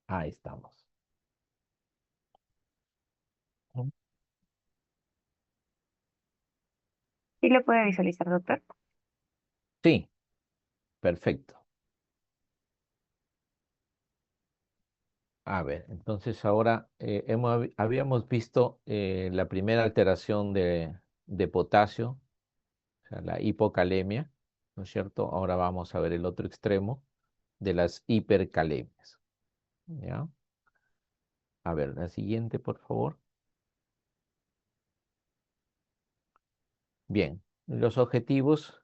Ahí estamos. ¿Sí lo puede visualizar, doctor? Sí, perfecto. A ver, entonces ahora habíamos visto la primera alteración de potasio, o sea, la hipocalemia, ¿no es cierto? Ahora vamos a ver el otro extremo de las hipercalemias, ¿ya? A ver, la siguiente, por favor. Bien, los objetivos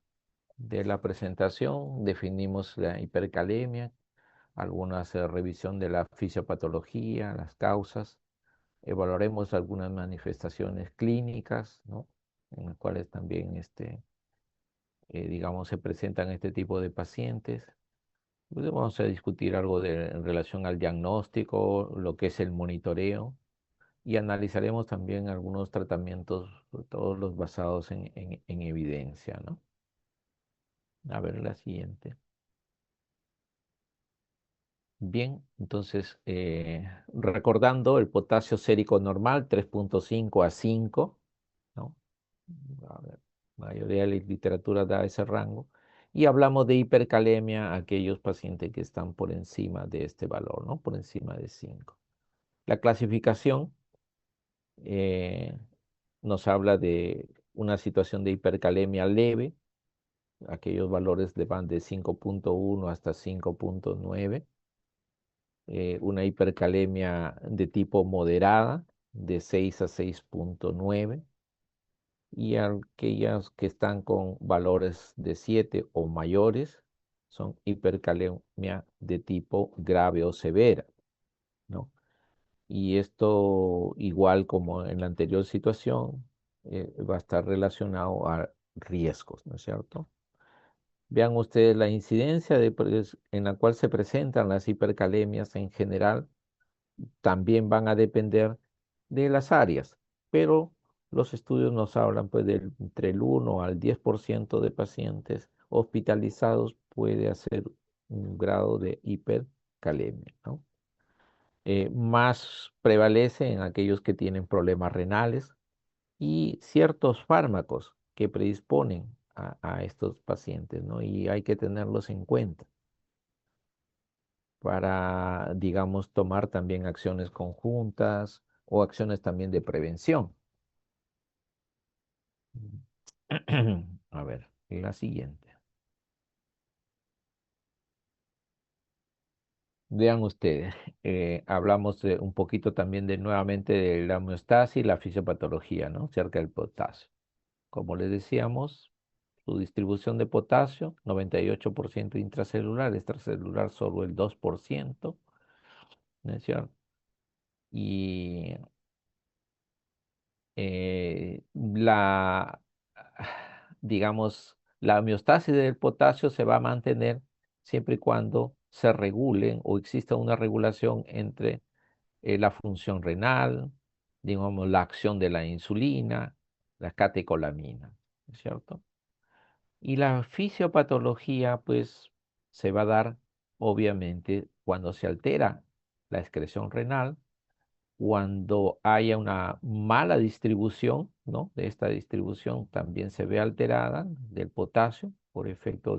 de la presentación, definimos la hipercalemia, algunas revisión de la fisiopatología, las causas, evaluaremos algunas manifestaciones clínicas, ¿no? En las cuales también, digamos, se presentan este tipo de pacientes. Luego vamos a discutir algo en relación al diagnóstico, lo que es el monitoreo, y analizaremos también algunos tratamientos, todos los basados en evidencia, ¿no? A ver la siguiente. Bien, entonces, recordando el potasio sérico normal, 3,5 a 5, ¿no? A ver, la mayoría de la literatura da ese rango. Y hablamos de hipercalemia, aquellos pacientes que están por encima de este valor, ¿no? Por encima de 5. La clasificación eh, nos habla de una situación de hipercalemia leve, aquellos valores van de 5,1 hasta 5,9. Una hipercalemia de tipo moderada, de 6 a 6,9, y aquellas que están con valores de 7 o mayores son hipercalemia de tipo grave o severa, ¿no? Y esto, igual como en la anterior situación, va a estar relacionado a riesgos, ¿no es cierto? Vean ustedes la incidencia en la cual se presentan las hipercalemias en general, también van a depender de las áreas, pero los estudios nos hablan pues de entre el 1 al 10% de pacientes hospitalizados puede hacer un grado de hipercalemia, ¿no? Más prevalece en aquellos que tienen problemas renales y ciertos fármacos que predisponen a estos pacientes, ¿no? Y hay que tenerlos en cuenta para, digamos, tomar también acciones conjuntas o acciones también de prevención. A ver, la siguiente. Vean ustedes, hablamos un poquito también de nuevamente de la homeostasis y la fisiopatología, ¿no? Cerca del potasio. Como les decíamos, su distribución de potasio, 98% intracelular, extracelular solo el 2%, ¿no es cierto? Y digamos, la homeostasis del potasio se va a mantener siempre y cuando se regulen o exista una regulación entre la función renal, digamos, la acción de la insulina, la catecolamina, ¿no es cierto? Y la fisiopatología, pues, se va a dar, obviamente, cuando se altera la excreción renal, cuando haya una mala distribución, ¿no? De esta distribución también se ve alterada del potasio por efecto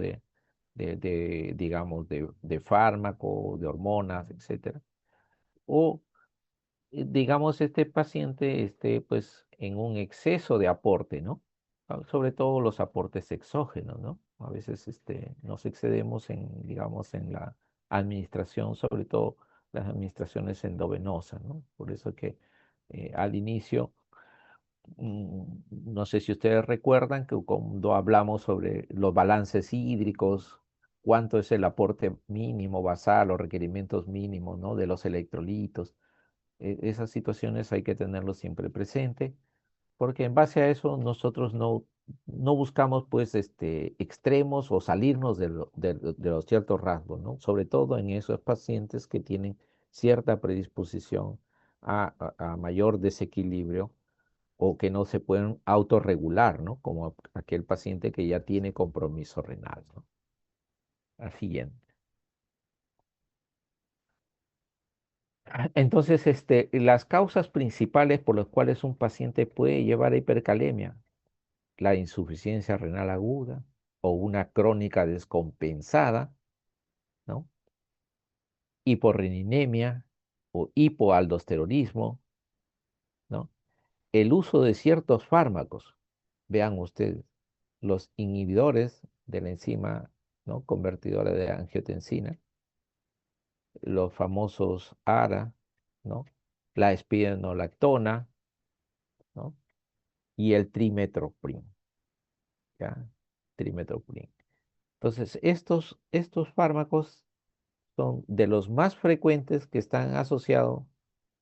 digamos, de fármaco, de hormonas, etcétera. O, digamos, este paciente esté, pues, en un exceso de aporte, ¿no? Sobre todo los aportes exógenos, ¿no? A veces, nos excedemos digamos, en la administración, sobre todo las administraciones endovenosas, ¿no? Por eso que al inicio, no sé si ustedes recuerdan que cuando hablamos sobre los balances hídricos, cuánto es el aporte mínimo basal, los requerimientos mínimos, ¿no? De los electrolitos, esas situaciones hay que tenerlo siempre presente, porque en base a eso nosotros no buscamos pues extremos o salirnos de los ciertos rasgos, ¿no? Sobre todo en esos pacientes que tienen cierta predisposición a mayor desequilibrio o que no se pueden autorregular, ¿no? Como aquel paciente que ya tiene compromiso renal, ¿no? Al siguiente. Entonces, las causas principales por las cuales un paciente puede llevar a hipercalemia, la insuficiencia renal aguda o una crónica descompensada, ¿no? Hiporreninemia o hipoaldosteronismo, ¿no? El uso de ciertos fármacos, vean ustedes, los inhibidores de la enzima, ¿no? Convertidora de angiotensina, los famosos ARA, ¿no? La espironolactona, ¿no? Y el trimetoprim, ¿ya? Trimetoprim. Entonces, estos fármacos son de los más frecuentes que están asociados,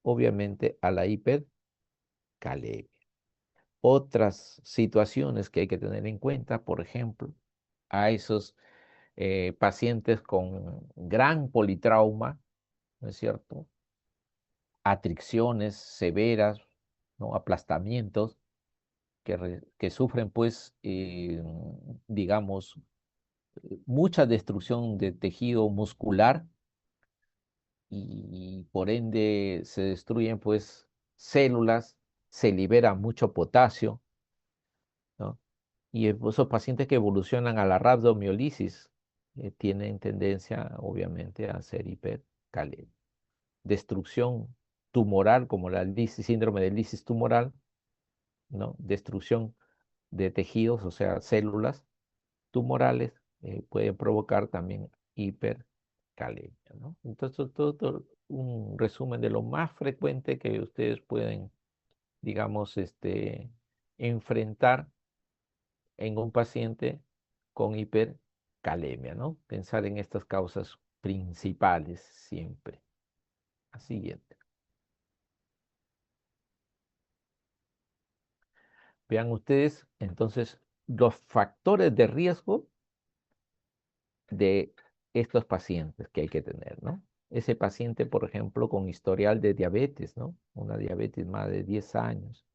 obviamente, a la hipercalemia. Otras situaciones que hay que tener en cuenta, por ejemplo, a esos pacientes con gran politrauma, ¿no es cierto? Atricciones severas, ¿no? Aplastamientos que sufren, pues, digamos, mucha destrucción de tejido muscular y por ende se destruyen, pues, células, se libera mucho potasio, ¿no? Y esos pacientes que evolucionan a la rabdomiólisis tienen tendencia, obviamente, a ser hipercalemia. Destrucción tumoral, como la síndrome de lisis tumoral, ¿no? Destrucción de tejidos, o sea, células tumorales, pueden provocar también hipercalemia, ¿no? Entonces, todo un resumen de lo más frecuente que ustedes pueden, digamos, enfrentar en un paciente con hipercalemia, ¿no? Pensar en estas causas principales siempre. La siguiente. Vean ustedes, entonces, los factores de riesgo de estos pacientes que hay que tener, ¿no? Ese paciente, por ejemplo, con historial de diabetes, ¿no? Una diabetes más de 10 años,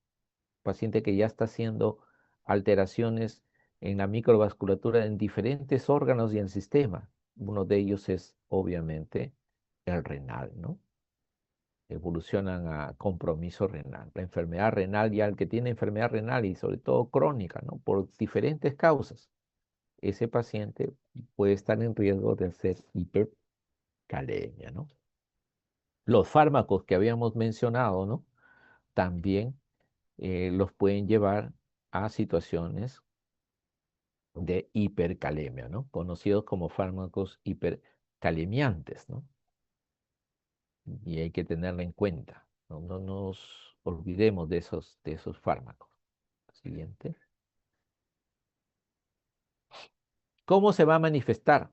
paciente que ya está haciendo alteraciones en la microvasculatura en diferentes órganos y el sistema. Uno de ellos es, obviamente, el renal, ¿no? Evolucionan a compromiso renal. La enfermedad renal, ya el que tiene enfermedad renal y sobre todo crónica, ¿no? Por diferentes causas, ese paciente puede estar en riesgo de hacer hipercalemia, ¿no? Los fármacos que habíamos mencionado, ¿no? También los pueden llevar a situaciones de hipercalemia, ¿no? Conocidos como fármacos hipercalemiantes, ¿no? Y hay que tenerlo en cuenta, ¿no? No nos olvidemos de esos fármacos. Siguiente. ¿Cómo se va a manifestar?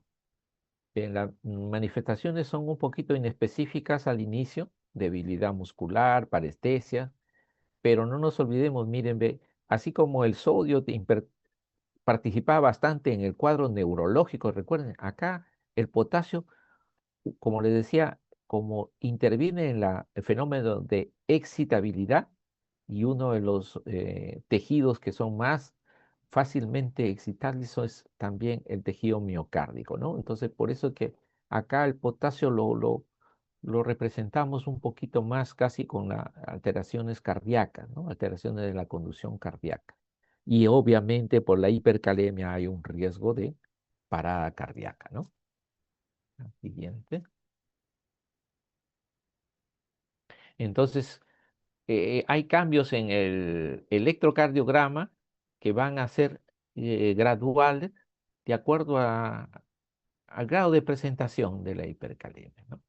Las manifestaciones son un poquito inespecíficas al inicio, debilidad muscular, parestesia, pero no nos olvidemos, miren, ve, así como el sodio participaba bastante en el cuadro neurológico, recuerden, acá el potasio, como les decía, como interviene en el fenómeno de excitabilidad y uno de los tejidos que son más fácilmente excitables es también el tejido miocárdico, ¿no? Entonces, por eso que acá el potasio lo representamos un poquito más casi con las alteraciones cardíacas, ¿no? Alteraciones de la conducción cardíaca. Y obviamente por la hipercalemia hay un riesgo de parada cardíaca, ¿no? La siguiente. Entonces, hay cambios en el electrocardiograma que van a ser graduales de acuerdo al grado de presentación de la hipercalemia, ¿no?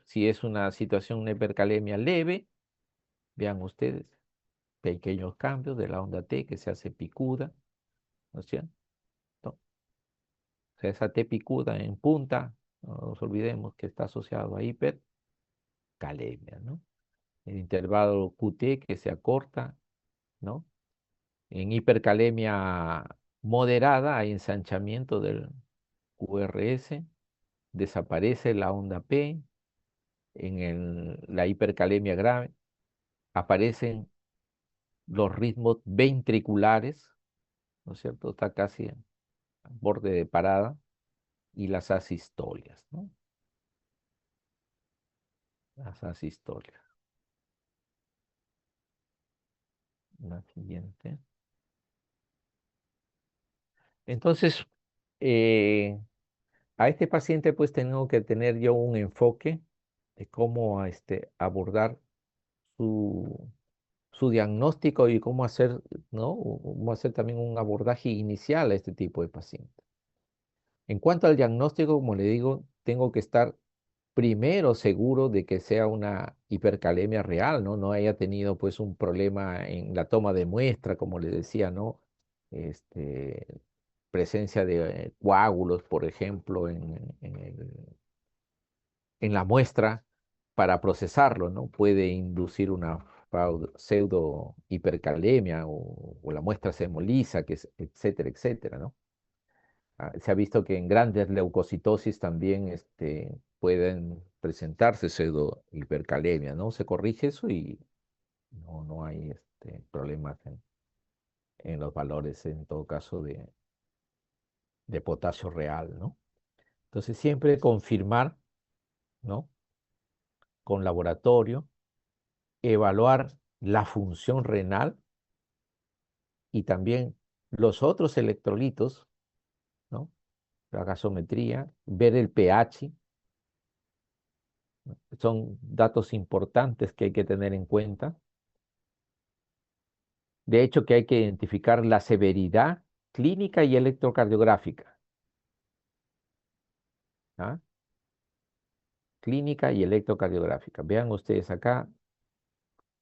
Si es una situación de hipercalemia leve, vean ustedes, pequeños cambios de la onda T que se hace picuda, ¿no es cierto? O sea, esa T picuda en punta, no nos olvidemos que está asociado a hipercalemia, ¿no? El intervalo QT que se acorta, ¿no? En hipercalemia moderada hay ensanchamiento del QRS, desaparece la onda P, en la hipercalemia grave aparecen los ritmos ventriculares, ¿no es cierto? Está casi al borde de parada y las asistolias, ¿no? las asistolias. La siguiente. Entonces, eh, a este paciente pues tengo que tener yo un enfoque de cómo abordar su, su diagnóstico y cómo hacer, ¿no? Cómo hacer también un abordaje inicial a este tipo de paciente. En cuanto al diagnóstico, como le digo, tengo que estar primero seguro de que sea una hipercalemia real, ¿no? No haya tenido pues un problema en la toma de muestra, como le decía, ¿no? Este, presencia de coágulos, por ejemplo, en la muestra para procesarlo, ¿no? Puede inducir una pseudo hipercalemia o la muestra se hemoliza, etcétera, etcétera, ¿no? Se ha visto que en grandes leucocitosis también pueden presentarse pseudo hipercalemia, ¿no? Se corrige eso y no hay problemas en los valores, en todo caso, de potasio real, ¿no? Entonces, siempre confirmar, ¿no? Con laboratorio, evaluar la función renal y también los otros electrolitos, ¿no? La gasometría, ver el pH, son datos importantes que hay que tener en cuenta. De hecho, que hay que identificar la severidad clínica y electrocardiográfica. ¿Ah? Clínica y electrocardiográfica. Vean ustedes acá,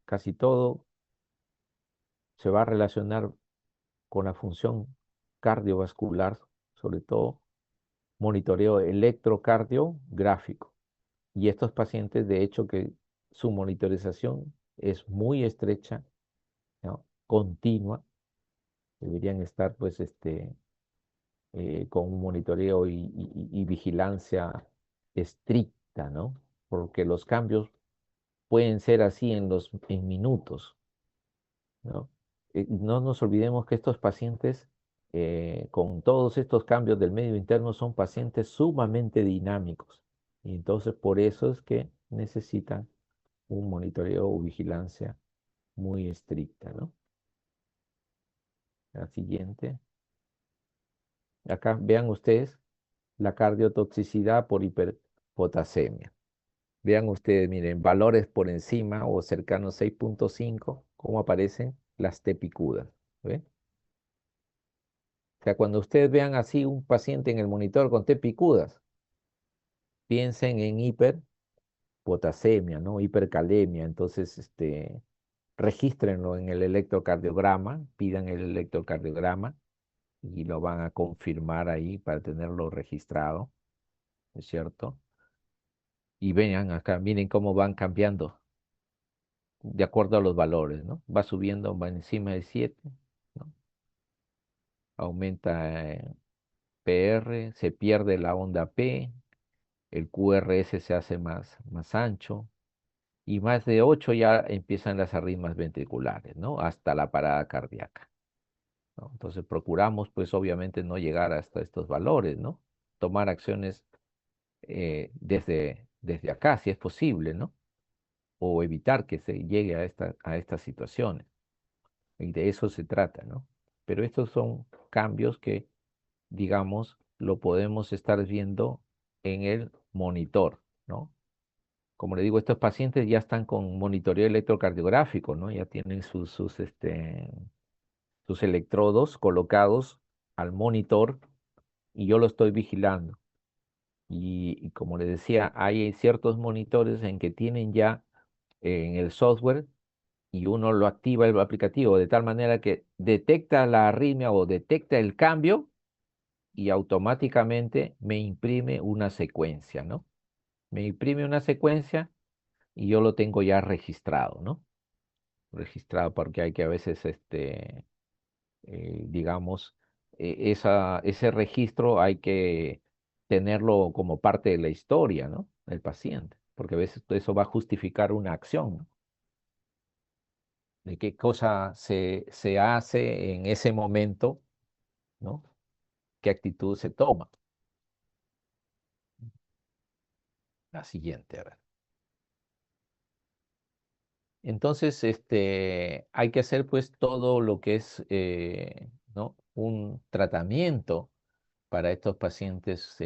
casi todo se va a relacionar con la función cardiovascular, sobre todo monitoreo electrocardiográfico. Y estos pacientes, de hecho, que su monitorización es muy estrecha, ¿no? Continua, deberían estar pues con un monitoreo y vigilancia estricta, ¿no? Porque los cambios pueden ser así en minutos, ¿no? No nos olvidemos que estos pacientes, con todos estos cambios del medio interno, son pacientes sumamente dinámicos. Y entonces por eso es que necesitan un monitoreo o vigilancia muy estricta, ¿no? La siguiente. Acá vean ustedes la cardiotoxicidad por hiperpotasemia. Vean ustedes, miren, valores por encima o cercanos a 6.5, cómo aparecen las T picudas. ¿Ven? O sea, cuando ustedes vean así un paciente en el monitor con T picudas, piensen en hiperpotasemia, ¿no? Hipercalemia. Entonces, regístrenlo en el electrocardiograma, pidan el electrocardiograma y lo van a confirmar ahí para tenerlo registrado, ¿es cierto? Y vean acá, miren cómo van cambiando de acuerdo a los valores, ¿no? Va subiendo, va encima de 7, ¿no? Aumenta PR, se pierde la onda P, el QRS se hace más ancho, y más de 8 ya empiezan las arritmias ventriculares, ¿no? Hasta la parada cardíaca, ¿no? Entonces procuramos, pues obviamente, no llegar hasta estos valores, ¿no? Tomar acciones desde acá, si es posible, ¿no? O evitar que se llegue a estas situaciones. Y de eso se trata, ¿no? Pero estos son cambios que, digamos, lo podemos estar viendo en el monitor, ¿no? Como le digo, estos pacientes ya están con monitoreo electrocardiográfico, ¿no? Ya tienen sus electrodos colocados al monitor y yo lo estoy vigilando. Y como le decía, hay ciertos monitores en que tienen ya en el software y uno lo activa el aplicativo de tal manera que detecta la arritmia o detecta el cambio y automáticamente me imprime una secuencia, ¿no? Me imprime una secuencia y yo lo tengo ya registrado, ¿no? Registrado porque hay que a veces, digamos, ese registro hay que tenerlo como parte de la historia, ¿no? Del paciente, porque a veces eso va a justificar una acción, ¿no? De qué cosa se hace en ese momento, ¿no? ¿Qué actitud se toma? La siguiente, a ver. Entonces, hay que hacer pues todo lo que es, ¿no? Un tratamiento para estos pacientes,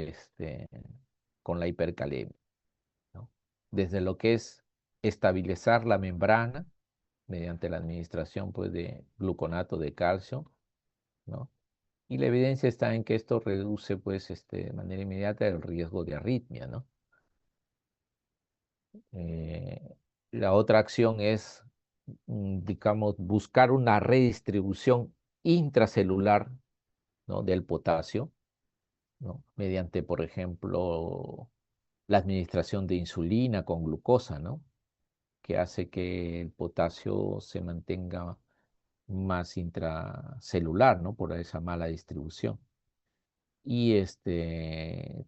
con la hipercalemia, ¿no? Desde lo que es estabilizar la membrana mediante la administración pues de gluconato de calcio, ¿no? Y la evidencia está en que esto reduce pues, de manera inmediata el riesgo de arritmia, ¿no? Eh, la otra acción es, digamos, buscar una redistribución intracelular, ¿no? Del potasio, ¿no? Mediante, por ejemplo, la administración de insulina con glucosa, ¿no? Que hace que el potasio se mantenga más intracelular, ¿no? Por esa mala distribución. Y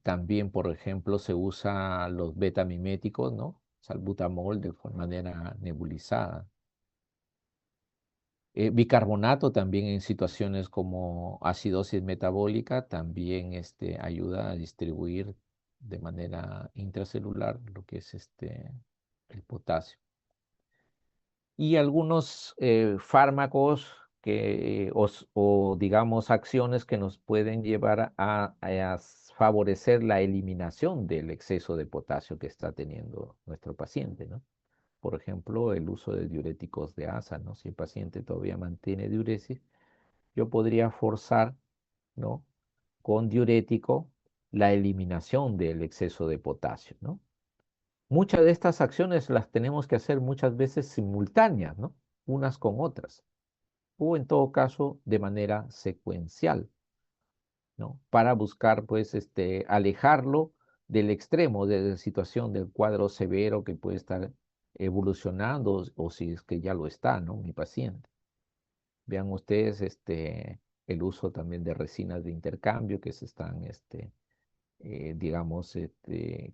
también, por ejemplo, se usa los betamiméticos, ¿no? Salbutamol de manera nebulizada. Bicarbonato también en situaciones como acidosis metabólica también ayuda a distribuir de manera intracelular lo que es el potasio. Y algunos fármacos o, digamos, acciones que nos pueden llevar a favorecer la eliminación del exceso de potasio que está teniendo nuestro paciente, ¿no? Por ejemplo, el uso de diuréticos de asa, ¿no? Si el paciente todavía mantiene diuresis, yo podría forzar, ¿no? Con diurético la eliminación del exceso de potasio, ¿no? Muchas de estas acciones las tenemos que hacer muchas veces simultáneas, ¿no? Unas con otras, o en todo caso de manera secuencial, ¿no? Para buscar, pues, alejarlo del extremo, de la situación del cuadro severo que puede estar evolucionando o si es que ya lo está, ¿no? Mi paciente. Vean ustedes, el uso también de resinas de intercambio que se están, digamos,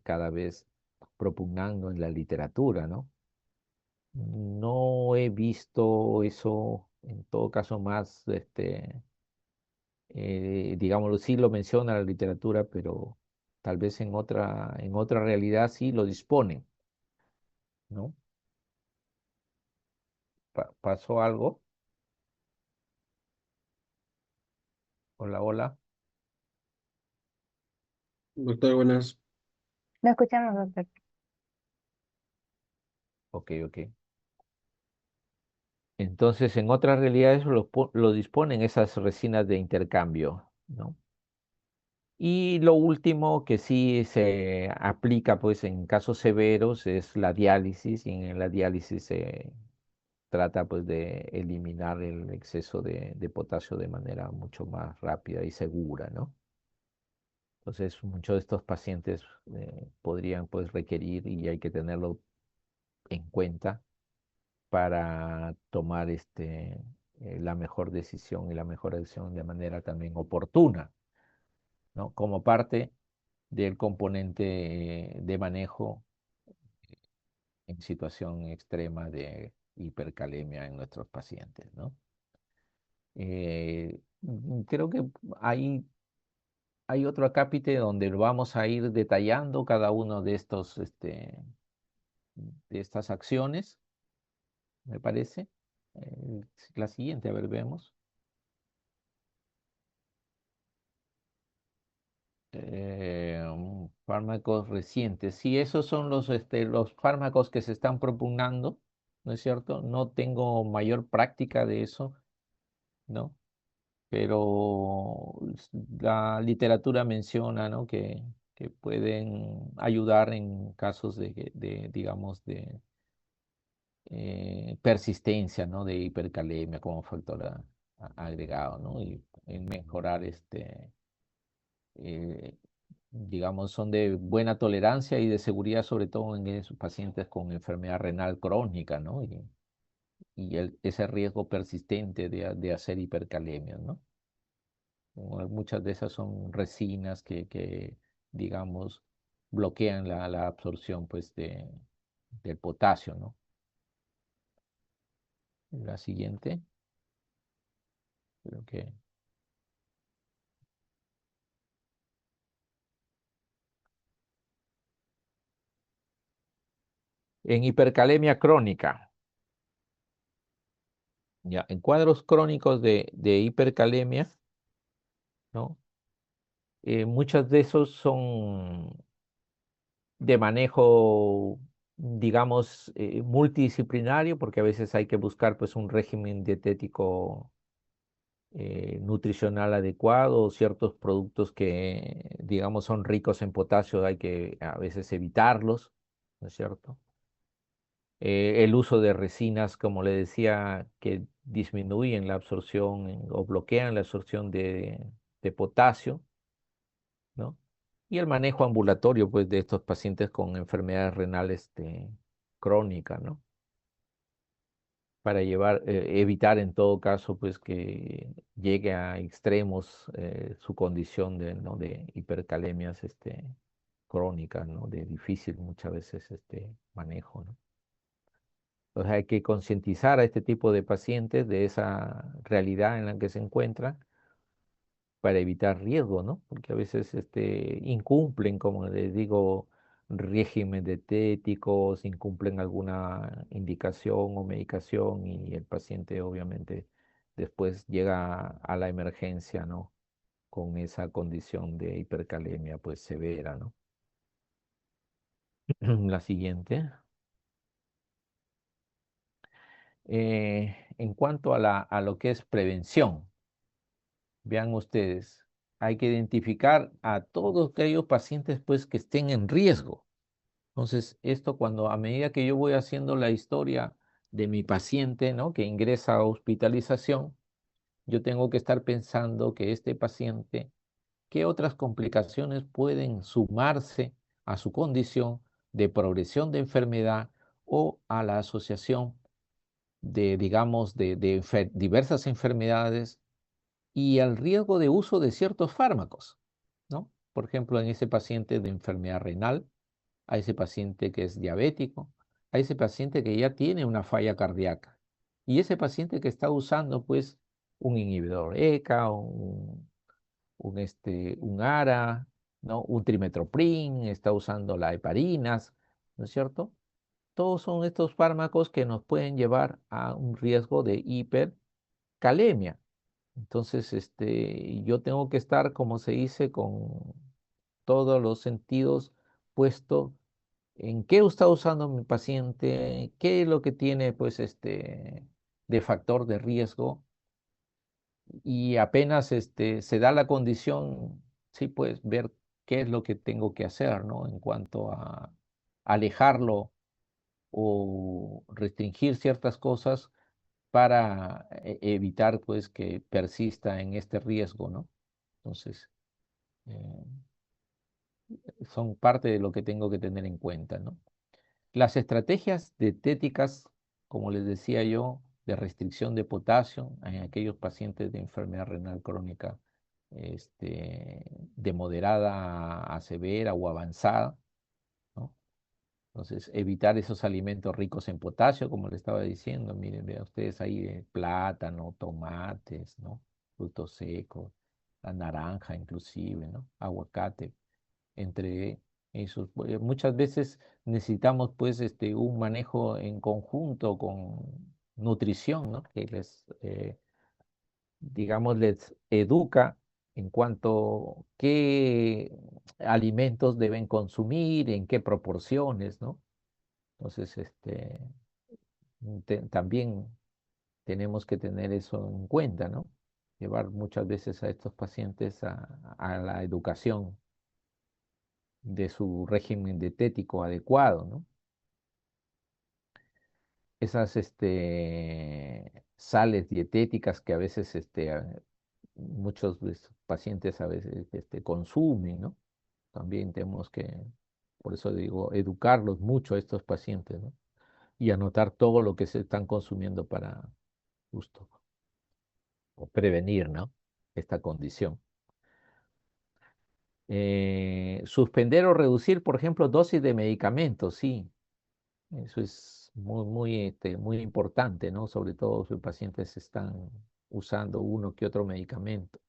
cada vez propugnando en la literatura, ¿no? No he visto eso, en todo caso más, digámoslo, sí lo menciona la literatura, pero tal vez en otra realidad sí lo disponen, ¿no? ¿Pasó algo? Hola, hola. Doctor, buenas. Lo escuchamos, doctor. Ok, ok. Entonces, en otras realidades lo disponen esas resinas de intercambio, ¿no? Y lo último que sí se aplica, pues, en casos severos es la diálisis, y en la diálisis se trata, pues, de eliminar el exceso de potasio de manera mucho más rápida y segura, ¿no? Entonces, muchos de estos pacientes podrían, pues, requerir, y hay que tenerlo en cuenta para tomar la mejor decisión y la mejor acción de manera también oportuna, ¿no? Como parte del componente de manejo en situación extrema de hipercalemia en nuestros pacientes, ¿no? Creo que hay otro acápite donde lo vamos a ir detallando cada uno de de estas acciones, me parece. La siguiente, a ver, vemos. Fármacos recientes. Sí, esos son los fármacos que se están propugnando, ¿no es cierto? No tengo mayor práctica de eso, ¿no? Pero la literatura menciona, ¿no? Que pueden ayudar en casos digamos, de persistencia, ¿no? De hipercalemia como factor agregado, ¿no? Y en mejorar eh, digamos, son de buena tolerancia y de seguridad, sobre todo en esos pacientes con enfermedad renal crónica, ¿no? Y ese riesgo persistente de hacer hipercalemia, ¿no? Muchas de esas son resinas que digamos, bloquean la absorción, pues, del potasio, ¿no? La siguiente, creo que en hipercalemia crónica. Ya, en cuadros crónicos de hipercalemia, ¿no? Muchos de esos son de manejo, digamos, multidisciplinario, porque a veces hay que buscar pues un régimen dietético nutricional adecuado, ciertos productos que, digamos, son ricos en potasio, hay que a veces evitarlos, ¿no es cierto? El uso de resinas, como le decía, que disminuyen la absorción o bloquean la absorción de potasio, ¿no? Y el manejo ambulatorio, pues, de estos pacientes con enfermedades renales crónicas, ¿no? Para evitar en todo caso, pues, que llegue a extremos su condición ¿no? de hipercalemias crónicas, ¿no? De difícil muchas veces manejo, ¿no? Entonces hay que concientizar a este tipo de pacientes de esa realidad en la que se encuentran para evitar riesgo, ¿no? Porque a veces incumplen, como les digo, régimen dietéticos, incumplen alguna indicación o medicación y el paciente obviamente después llega a la emergencia, ¿no? Con esa condición de hipercalemia pues severa, ¿no? La siguiente. En cuanto a lo que es prevención, vean ustedes, hay que identificar a todos aquellos pacientes pues que estén en riesgo. Entonces, esto cuando a medida que yo voy haciendo la historia de mi paciente, ¿no? Que ingresa a hospitalización, yo tengo que estar pensando que este paciente, ¿qué otras complicaciones pueden sumarse a su condición de progresión de enfermedad o a la asociación de, digamos, de diversas enfermedades y al riesgo de uso de ciertos fármacos, ¿no? Por ejemplo, en ese paciente de enfermedad renal, a ese paciente que es diabético, a ese paciente que ya tiene una falla cardíaca y ese paciente que está usando pues un inhibidor ECA, un ARA, ¿no? Un trimetoprim, está usando la heparinas, ¿no es cierto? Todos son estos fármacos que nos pueden llevar a un riesgo de hipercalemia. Entonces, yo tengo que estar, como se dice, con todos los sentidos puestos en qué está usando mi paciente, qué es lo que tiene, pues, de factor de riesgo y apenas, se da la condición, sí, pues, ver qué es lo que tengo que hacer, ¿no? En cuanto a alejarlo o restringir ciertas cosas para evitar, pues, que persista en este riesgo, ¿no? Entonces, eh, son parte de lo que tengo que tener en cuenta, ¿no? Las estrategias dietéticas, como les decía yo, de restricción de potasio en aquellos pacientes de enfermedad renal crónica de moderada a severa o avanzada, ¿no? Entonces, evitar esos alimentos ricos en potasio, como le estaba diciendo, miren, vean ustedes ahí plátano, tomates, ¿no? Frutos secos, la naranja inclusive, ¿no? Aguacate entre esos. Muchas veces necesitamos pues un manejo en conjunto con nutrición, ¿no? Que les, digamos, les educa en cuanto qué alimentos deben consumir, en qué proporciones, ¿no? Entonces, también tenemos que tener eso en cuenta, ¿no? Llevar muchas veces a estos pacientes a la educación de su régimen dietético adecuado, ¿no? Esas sales dietéticas que a veces muchos de estos pacientes a veces consumen, ¿no? También tenemos que, por eso digo, educarlos mucho a estos pacientes, ¿no? Y anotar todo lo que se están consumiendo para justo o prevenir, ¿no? Esta condición. Suspender o reducir, por ejemplo, dosis de medicamentos, sí. Eso es muy importante, ¿no? Sobre todo si los pacientes están usando uno que otro medicamento.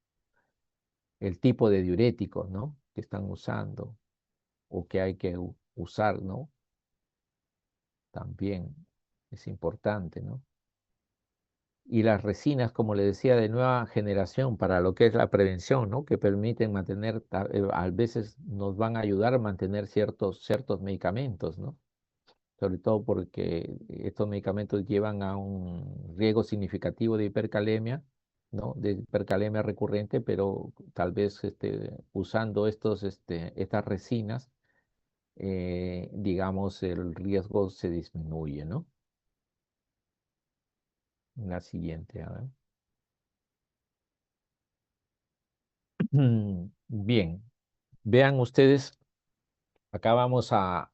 El tipo de diuréticos, ¿no? Que están usando o que hay que usar, ¿no? También es importante, ¿no? y las resinas, como le decía, de nueva generación para lo que es la prevención, ¿no? Que permiten mantener, a veces nos van a ayudar a mantener ciertos medicamentos, ¿no? Sobre todo porque estos medicamentos llevan a un riesgo significativo de hipercalemia, ¿no? De hipercalemia recurrente, pero tal vez usando estas resinas, digamos, el riesgo se disminuye, ¿no? La siguiente, a ver. Bien, vean ustedes, acá vamos a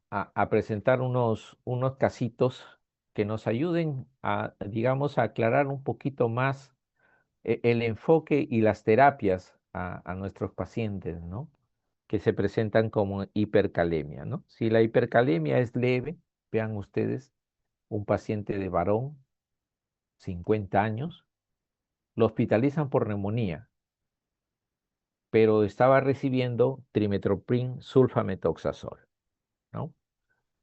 presentar unos casitos que nos ayuden a, digamos, a aclarar un poquito más el enfoque y las terapias a nuestros pacientes, ¿no? Que se presentan como hipercalemia, ¿no? Si la hipercalemia es leve, vean ustedes, un paciente de varón, 50 años, lo hospitalizan por neumonía, pero estaba recibiendo trimethoprim sulfamethoxazol, ¿no?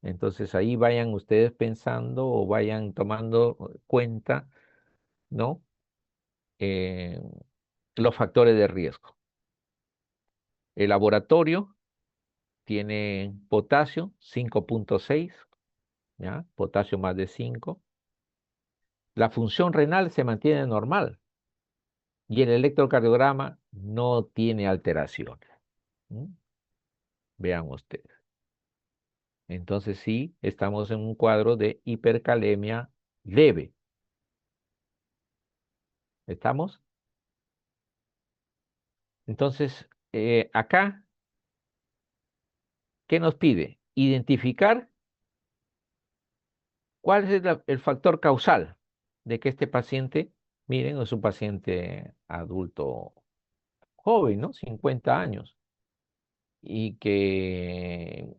Entonces ahí vayan ustedes pensando o vayan tomando cuenta, ¿no? Eh, los factores de riesgo. El laboratorio tiene potasio 5.6, ¿ya? Potasio más de 5. La función renal se mantiene normal y el electrocardiograma no tiene alteraciones. ¿Mm? Vean ustedes. Entonces sí, estamos en un cuadro de hipercalemia leve. ¿Estamos? Entonces, acá, ¿qué nos pide? Identificar cuál es el factor causal de que este paciente, miren, es un paciente adulto joven, ¿no? 50 años, y que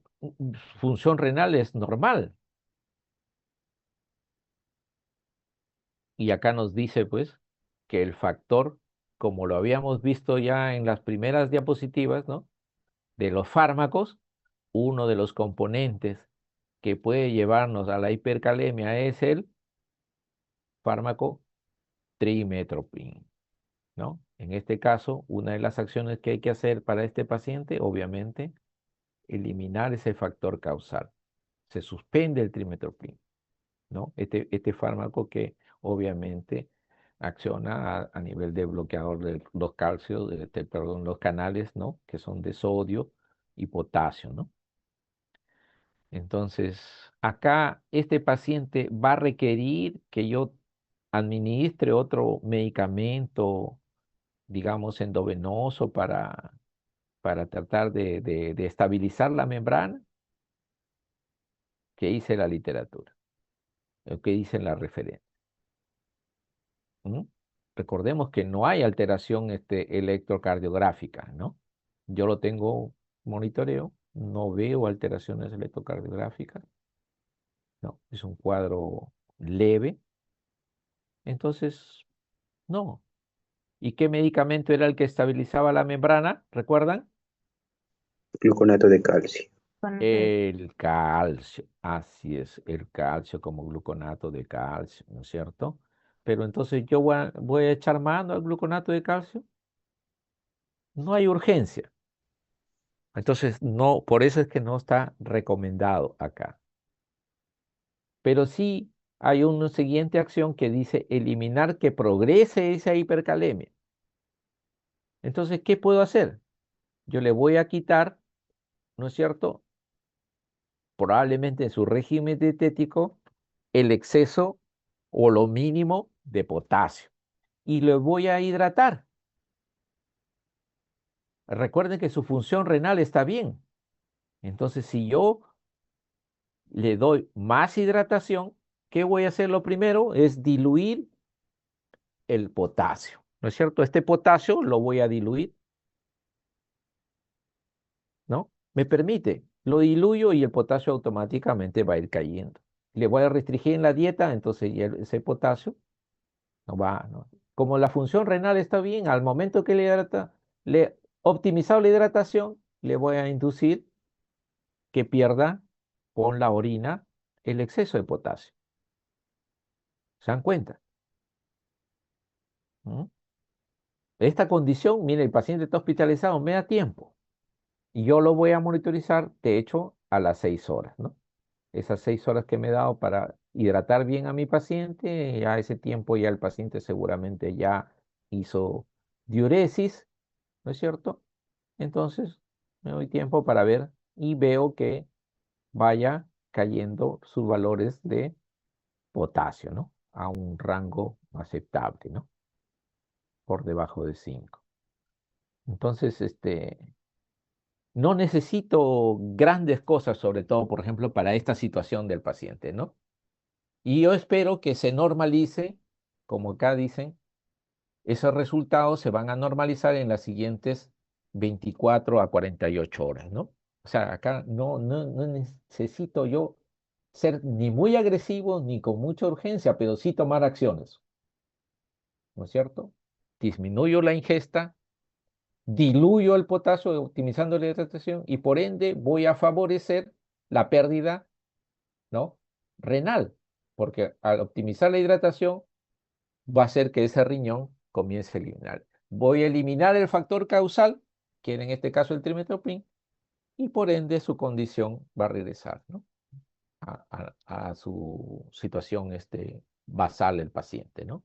función renal es normal. Y acá nos dice, pues, que el factor, como lo habíamos visto ya en las primeras diapositivas, ¿no? De los fármacos, uno de los componentes que puede llevarnos a la hipercalemia es el fármaco trimethoprim, ¿no? En este caso, una de las acciones que hay que hacer para este paciente, obviamente, eliminar ese factor causal. Se suspende el trimethoprim, ¿no? Este fármaco que obviamente acciona a nivel de bloqueador de los calcios, perdón, los canales, ¿no? Que son de sodio y potasio, ¿no? Entonces, acá este paciente va a requerir que yo administre otro medicamento, digamos, endovenoso para tratar de estabilizar la membrana. ¿Qué dice la literatura? ¿Qué dicen las referencias? ¿Mm? Recordemos que no hay alteración electrocardiográfica, ¿no? Yo lo tengo monitoreo, no veo alteraciones electrocardiográficas, no, es un cuadro leve, entonces, no. ¿Y qué medicamento era el que estabilizaba la membrana? ¿Recuerdan? Gluconato de calcio. Con El calcio, así es, el calcio como gluconato de calcio, ¿no es cierto? Pero entonces yo voy a echar mano al gluconato de calcio, no hay urgencia. Entonces, no, por eso es que no está recomendado acá. Pero sí hay una siguiente acción que dice eliminar que progrese esa hipercalemia. Entonces, ¿qué puedo hacer? Yo le voy a quitar, ¿no es cierto? Probablemente en su régimen dietético, el exceso o lo mínimo de potasio. Y le voy a hidratar. Recuerden que su función renal está bien. Entonces, si yo le doy más hidratación, ¿qué voy a hacer? Lo primero es diluir el potasio, ¿no es cierto? Este potasio lo voy a diluir, ¿no? Me permite, lo diluyo y el potasio automáticamente va a ir cayendo. Le voy a restringir en la dieta, entonces ese potasio no va, ¿no? Como la función renal está bien, al momento que le optimizado la hidratación, le voy a inducir que pierda con la orina el exceso de potasio. ¿Se dan cuenta? ¿Mm? Esta condición, mire, el paciente está hospitalizado, me da tiempo. Y yo lo voy a monitorizar, de hecho, a las 6 horas, ¿no? Esas 6 horas que me he dado para hidratar bien a mi paciente, ya ese tiempo ya el paciente seguramente ya hizo diuresis, ¿no es cierto? Entonces, me doy tiempo para ver y veo que vaya cayendo sus valores de potasio, ¿no? A un rango aceptable, ¿no? Por debajo de 5. Entonces, no necesito grandes cosas, sobre todo, por ejemplo, para esta situación del paciente, ¿no? Y yo espero que se normalice, como acá dicen, esos resultados se van a normalizar en las siguientes 24 a 48 horas, ¿no? O sea, acá no necesito yo ser ni muy agresivo ni con mucha urgencia, pero sí tomar acciones, ¿no es cierto? Disminuyo la ingesta, diluyo el potasio optimizando la hidratación y por ende voy a favorecer la pérdida, ¿no? Renal, porque al optimizar la hidratación va a hacer que ese riñón comience a eliminar. Voy a eliminar el factor causal, que en este caso el trimethoprim, y por ende su condición va a regresar, ¿no? A su situación basal el paciente, ¿no?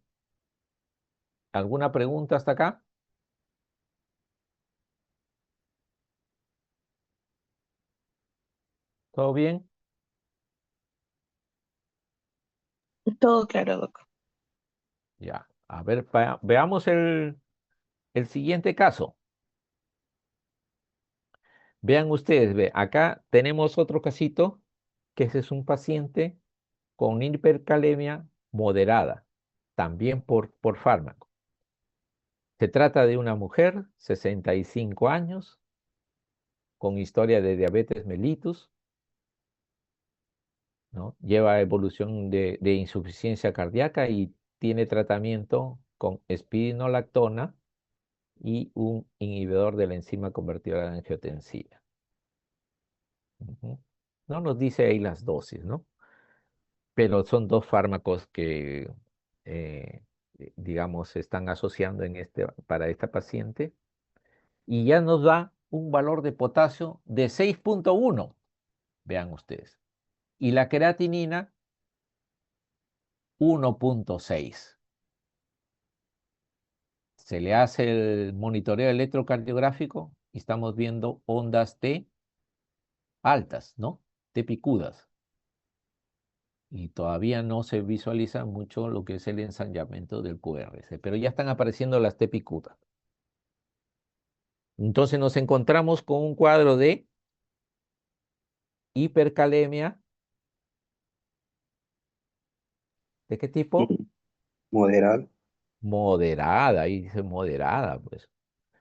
¿Alguna pregunta hasta acá? ¿Todo bien? Todo claro, Doc. Ya. A ver, veamos el siguiente caso. Vean ustedes, acá tenemos otro casito, que ese es un paciente con hipercalemia moderada, también por fármaco. Se trata de una mujer, 65 años, con historia de diabetes mellitus, ¿no? Lleva evolución de insuficiencia cardíaca y tiene tratamiento con espironolactona y un inhibidor de la enzima convertidora de angiotensina. Ujú. No nos dice ahí las dosis, ¿no? Pero son dos fármacos que, digamos, se están asociando para esta paciente y ya nos da un valor de potasio de 6.1, vean ustedes, y la creatinina 1.6. Se le hace el monitoreo electrocardiográfico y estamos viendo ondas T altas, ¿no? T picudas. Y todavía no se visualiza mucho lo que es el ensanchamiento del QRS, pero ya están apareciendo las T picudas. Entonces nos encontramos con un cuadro de hipercalemia. ¿De qué tipo? Moderado. Moderada, ahí dice moderada, pues.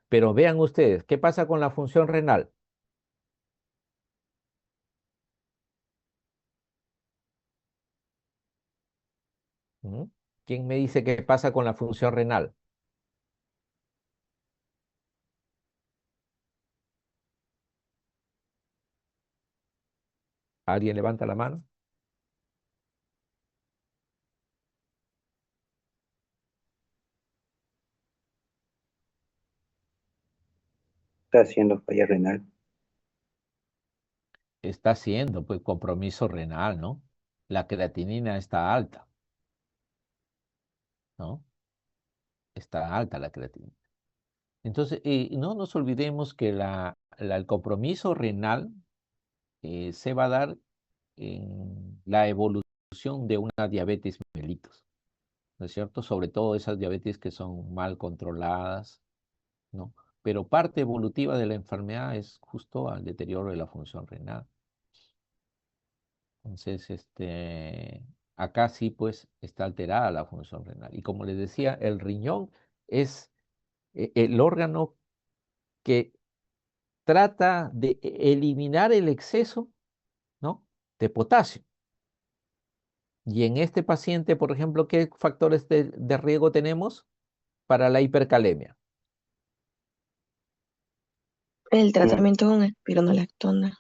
Pero vean ustedes, ¿qué pasa con la función renal? ¿Mm? ¿Quién me dice qué pasa con la función renal? ¿Alguien levanta la mano? Está haciendo falla renal. Está haciendo, pues, compromiso renal, ¿no? La creatinina está alta, ¿no? Está alta la creatinina. Entonces, no nos olvidemos que el compromiso renal se va a dar en la evolución de una diabetes mellitus, ¿no es cierto? Sobre todo esas diabetes que son mal controladas, ¿no? Pero parte evolutiva de la enfermedad es justo al deterioro de la función renal. Entonces, acá sí, pues, está alterada la función renal. Y como les decía, el riñón es el órgano que trata de eliminar el exceso, ¿no? De potasio. Y en este paciente, por ejemplo, ¿qué factores de riesgo tenemos para la hipercalemia? El tratamiento con espironolactona.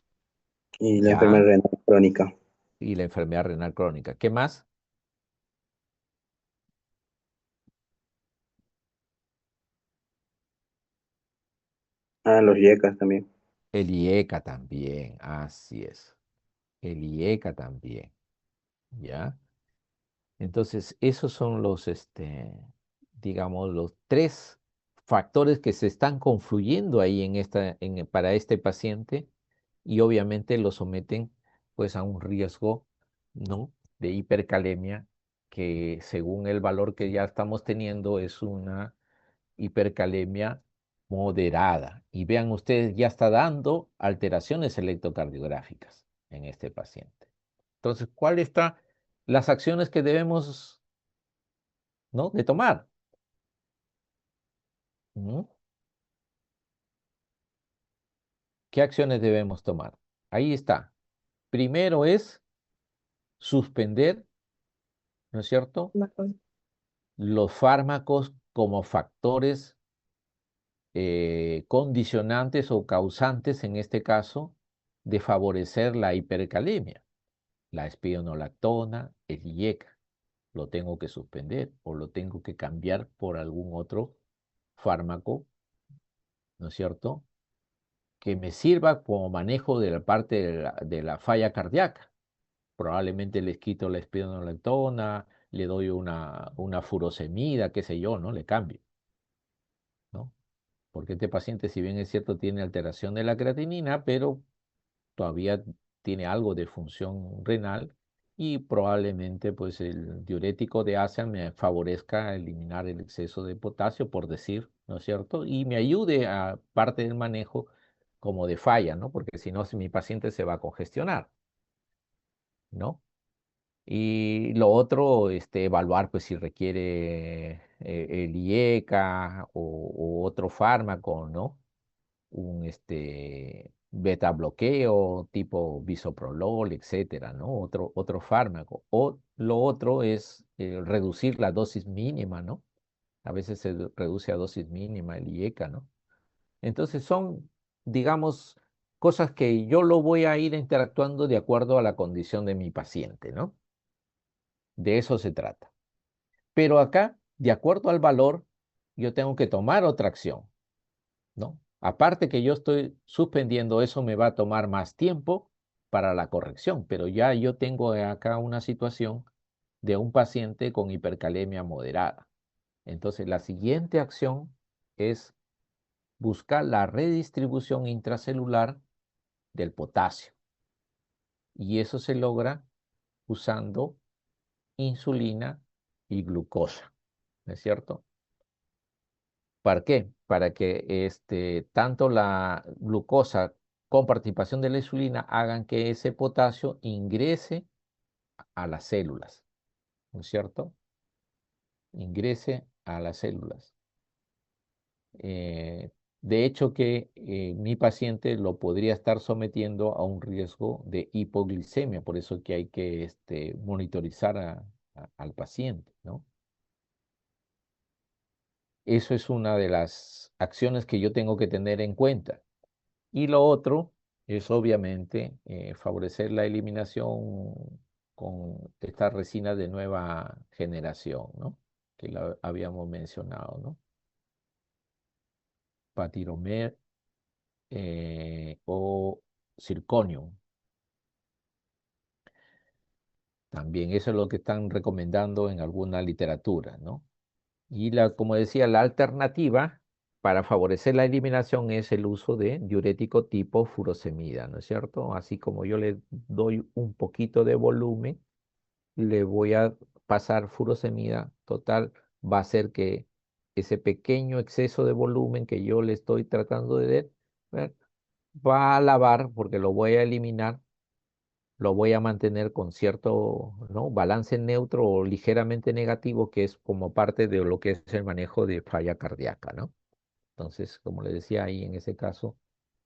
Y la enfermedad Ya, renal crónica. y la enfermedad renal crónica. ¿Qué más? Ah, los yecas también. El IECA también, así es. El IECA también, ¿ya? Entonces, esos son los, digamos, los tres factores que se están confluyendo ahí para este paciente y obviamente lo someten pues a un riesgo, ¿no? De hipercalemia que según el valor que ya estamos teniendo es una hipercalemia moderada. Y vean ustedes, ya está dando alteraciones electrocardiográficas en este paciente. Entonces, ¿cuáles están las acciones que debemos, ¿no? de tomar? ¿Mm? ¿Qué acciones debemos tomar? Ahí está. Primero es suspender, ¿no es cierto?, los fármacos como factores condicionantes o causantes, en este caso, de favorecer la hipercalemia. La espionolactona, el IECA. Lo tengo que suspender o lo tengo que cambiar por algún otro fármaco, ¿no es cierto?, que me sirva como manejo de la parte de la falla cardíaca. Probablemente les quito la espionolactona, le doy una furosemida, qué sé yo, ¿no? Le cambio, ¿no? Porque este paciente, si bien es cierto, tiene alteración de la creatinina, pero todavía tiene algo de función renal y probablemente pues el diurético de ASA me favorezca a eliminar el exceso de potasio, por decir, ¿no es cierto? Y me ayude a parte del manejo como de falla, ¿no? Porque si no, si mi paciente se va a congestionar, ¿no? Y lo otro, evaluar pues si requiere el IECA o otro fármaco, ¿no? Un beta bloqueo tipo bisoprolol, etcétera, ¿no? Otro fármaco. O lo otro es reducir la dosis mínima, ¿no? A veces se reduce a dosis mínima el IECA, ¿no? Entonces son, digamos, cosas que yo lo voy a ir interactuando de acuerdo a la condición de mi paciente, ¿no? De eso se trata. Pero acá, de acuerdo al valor, yo tengo que tomar otra acción, ¿no? Aparte que yo estoy suspendiendo, eso me va a tomar más tiempo para la corrección, pero ya yo tengo acá una situación de un paciente con hipercalemia moderada. Entonces, la siguiente acción es buscar la redistribución intracelular del potasio. Y eso se logra usando insulina y glucosa, ¿no es cierto? ¿Para qué? Para que tanto la glucosa con participación de la insulina hagan que ese potasio ingrese a las células, ¿no es cierto? Ingrese a las células. Eh, de hecho que mi paciente lo podría estar sometiendo a un riesgo de hipoglicemia, por eso que hay que monitorizar al paciente, ¿no? Eso es una de las acciones que yo tengo que tener en cuenta. Y lo otro es obviamente favorecer la eliminación con estas resinas de nueva generación, ¿no? Que la habíamos mencionado, ¿no? Patiromer o zirconium. También eso es lo que están recomendando en alguna literatura, ¿no? Y como decía, la alternativa para favorecer la eliminación es el uso de diurético tipo furosemida, ¿no es cierto? Así como yo le doy un poquito de volumen, le voy a pasar furosemida, total, va a hacer que ese pequeño exceso de volumen que yo le estoy tratando de dar, va a lavar porque lo voy a eliminar, lo voy a mantener con cierto, ¿no?, balance neutro o ligeramente negativo, que es como parte de lo que es el manejo de falla cardíaca, ¿no? Entonces, como le decía ahí en ese caso,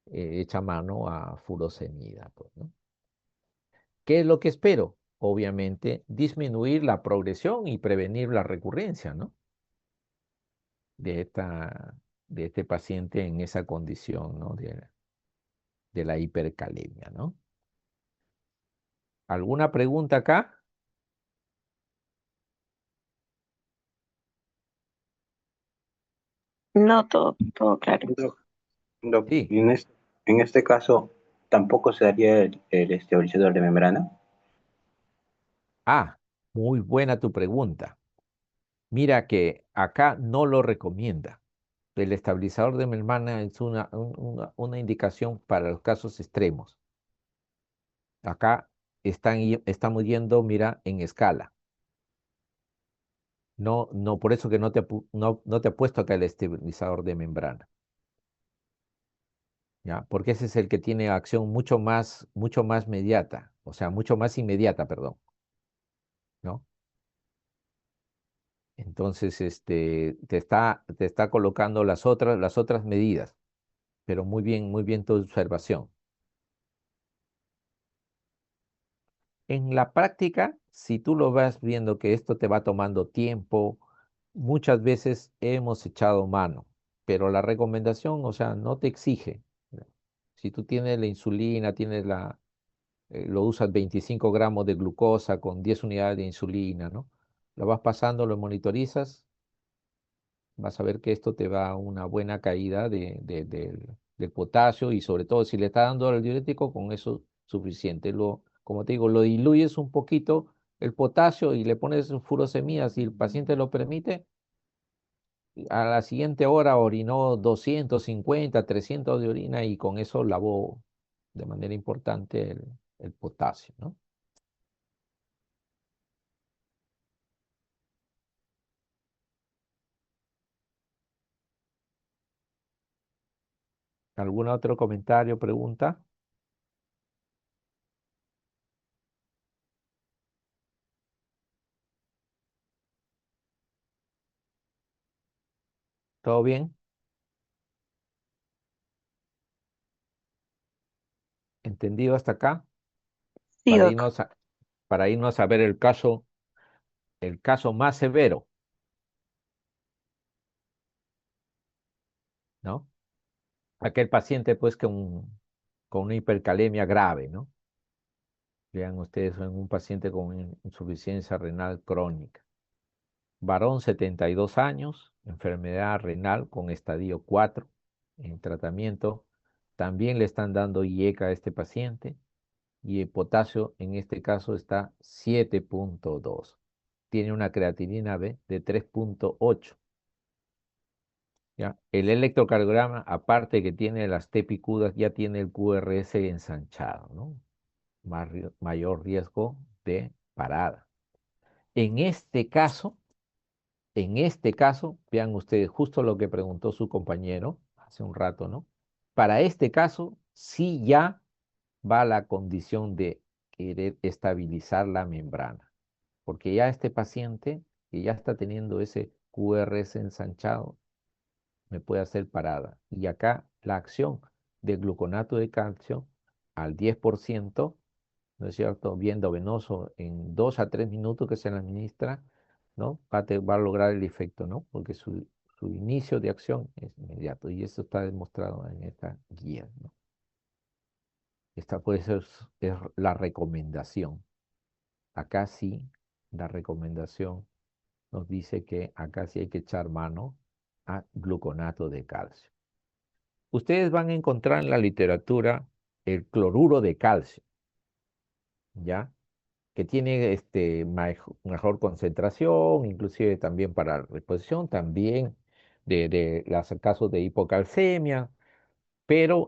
echa mano a furosemida, pues, ¿no? ¿Qué es lo que espero? Obviamente, disminuir la progresión y prevenir la recurrencia, ¿no? De de este paciente en esa condición, ¿no? De la hipercalemia, ¿no? ¿Alguna pregunta acá? No, todo claro. Doc, Doc, Sí. y en este caso, ¿tampoco se daría el estabilizador de membrana? Ah, muy buena tu pregunta. Mira que acá no lo recomienda. El estabilizador de membrana es una indicación para los casos extremos. Acá estamos yendo, mira, en escala. No, no, por eso que no te he puesto acá el estabilizador de membrana, ¿ya? Porque ese es el que tiene acción mucho más mediata, o sea, mucho más inmediata, perdón, ¿no? Entonces, te está colocando las otras medidas, pero muy bien tu observación. En la práctica, si tú lo vas viendo que esto te va tomando tiempo, muchas veces hemos echado mano, pero la recomendación, o sea, no te exige. Si tú tienes la insulina, lo usas 25 gramos de glucosa con 10 unidades de insulina, ¿no? Lo vas pasando, lo monitorizas, vas a ver que esto te va a una buena caída del potasio y sobre todo si le está dando al diurético, con eso suficiente. Como te digo, lo diluyes un poquito el potasio y le pones furosemida, si el paciente lo permite, a la siguiente hora orinó 250, 300 de orina y con eso lavó de manera importante el potasio, ¿no? ¿Algún otro comentario, pregunta? ¿Todo bien? ¿Entendido hasta acá? Sí, Para Doc. irnos para irnos a ver el caso más severo, ¿no? Aquel paciente pues con una hipercalemia grave, ¿no? Vean ustedes, en un paciente con insuficiencia renal crónica. Varón, 72 años, enfermedad renal con estadio 4 en tratamiento. También le están dando IECA a este paciente y el potasio en este caso está 7.2. Tiene una creatinina B de 3.8. ¿Ya? El electrocardiograma, aparte que tiene las T picudas, ya tiene el QRS ensanchado, ¿no? Mayor riesgo de parada. En este caso, vean ustedes justo lo que preguntó su compañero hace un rato, ¿no? Para este caso, sí ya va la condición de querer estabilizar la membrana, porque ya este paciente que ya está teniendo ese QRS ensanchado, me puede hacer parada. Y acá la acción de gluconato de calcio al 10%, ¿no es cierto? Viendo venoso en 2 a 3 minutos que se le administra, ¿no? Va a lograr el efecto, ¿no? Porque su inicio de acción es inmediato y eso está demostrado en esta guía, ¿no? Esta puede ser es la recomendación. Acá sí, la recomendación nos dice que acá sí hay que echar mano a gluconato de calcio. Ustedes van a encontrar en la literatura el cloruro de calcio, ¿ya? Que tiene mejor concentración, inclusive también para la reposición, también de los casos de hipocalcemia, pero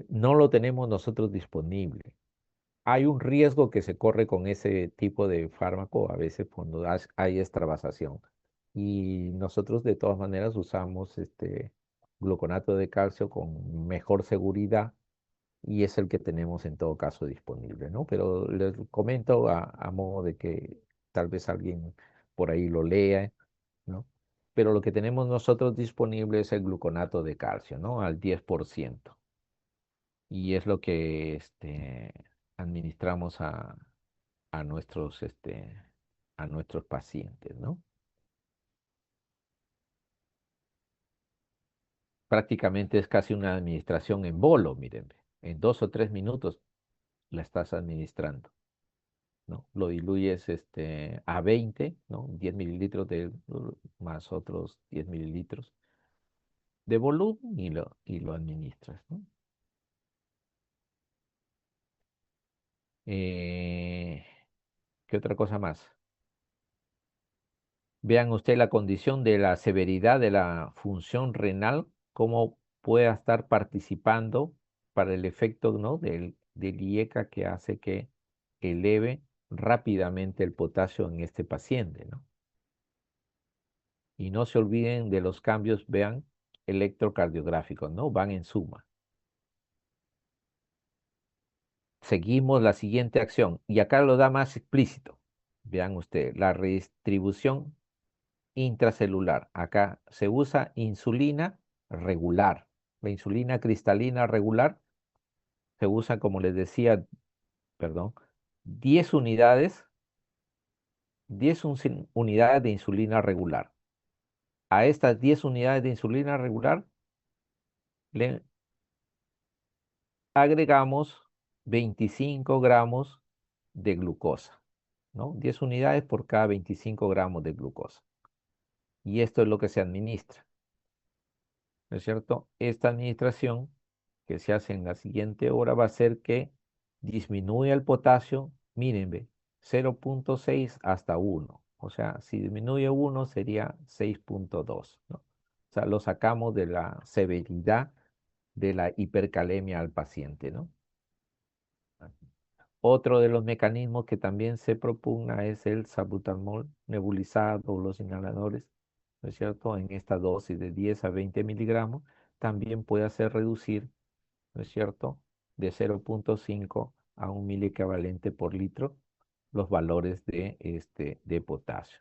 no lo tenemos nosotros disponible. Hay un riesgo que se corre con ese tipo de fármaco a veces cuando hay extravasación. Y nosotros de todas maneras usamos gluconato de calcio con mejor seguridad y es el que tenemos en todo caso disponible, ¿no? Pero les comento a modo de que tal vez alguien por ahí lo lea, ¿no? Pero lo que tenemos nosotros disponible es el gluconato de calcio, ¿no? Al 10%. Y es lo que administramos a a nuestros pacientes, ¿no? Prácticamente es casi una administración en bolo, miren, en 2 o 3 minutos la estás administrando, ¿no? Lo diluyes a 20, ¿no? 10 mililitros más otros 10 mililitros de volumen y lo administras, ¿no? Eh, ¿Qué otra cosa más? Vean usted la condición de la severidad de la función renal, cómo pueda estar participando para el efecto, ¿no? del IECA que hace que eleve rápidamente el potasio en este paciente, ¿no? Y no se olviden de los cambios, vean, electrocardiográficos, ¿no? Van en suma. Seguimos la siguiente acción y acá lo da más explícito. Vean ustedes, la redistribución intracelular. Acá se usa insulina regular. La insulina cristalina regular se usa, como les decía, perdón, 10 unidades, 10 unidades de insulina regular. A estas 10 unidades de insulina regular le agregamos 25 gramos de glucosa, ¿no? 10 unidades por cada 25 gramos de glucosa. Y esto es lo que se administra, ¿no es cierto? Esta administración que se hace en la siguiente hora va a hacer que disminuya el potasio, miren, ve, 0,6 hasta 1. O sea, si disminuye 1 sería 6,2, ¿no? O sea, lo sacamos de la severidad de la hipercalemia al paciente, ¿no? Otro de los mecanismos que también se propugna es el salbutamol nebulizado o los inhaladores, ¿no es cierto? En esta dosis de 10 a 20 miligramos también puede hacer reducir, ¿no es cierto?, de 0,5 a 1 miliequivalente por litro los valores de potasio.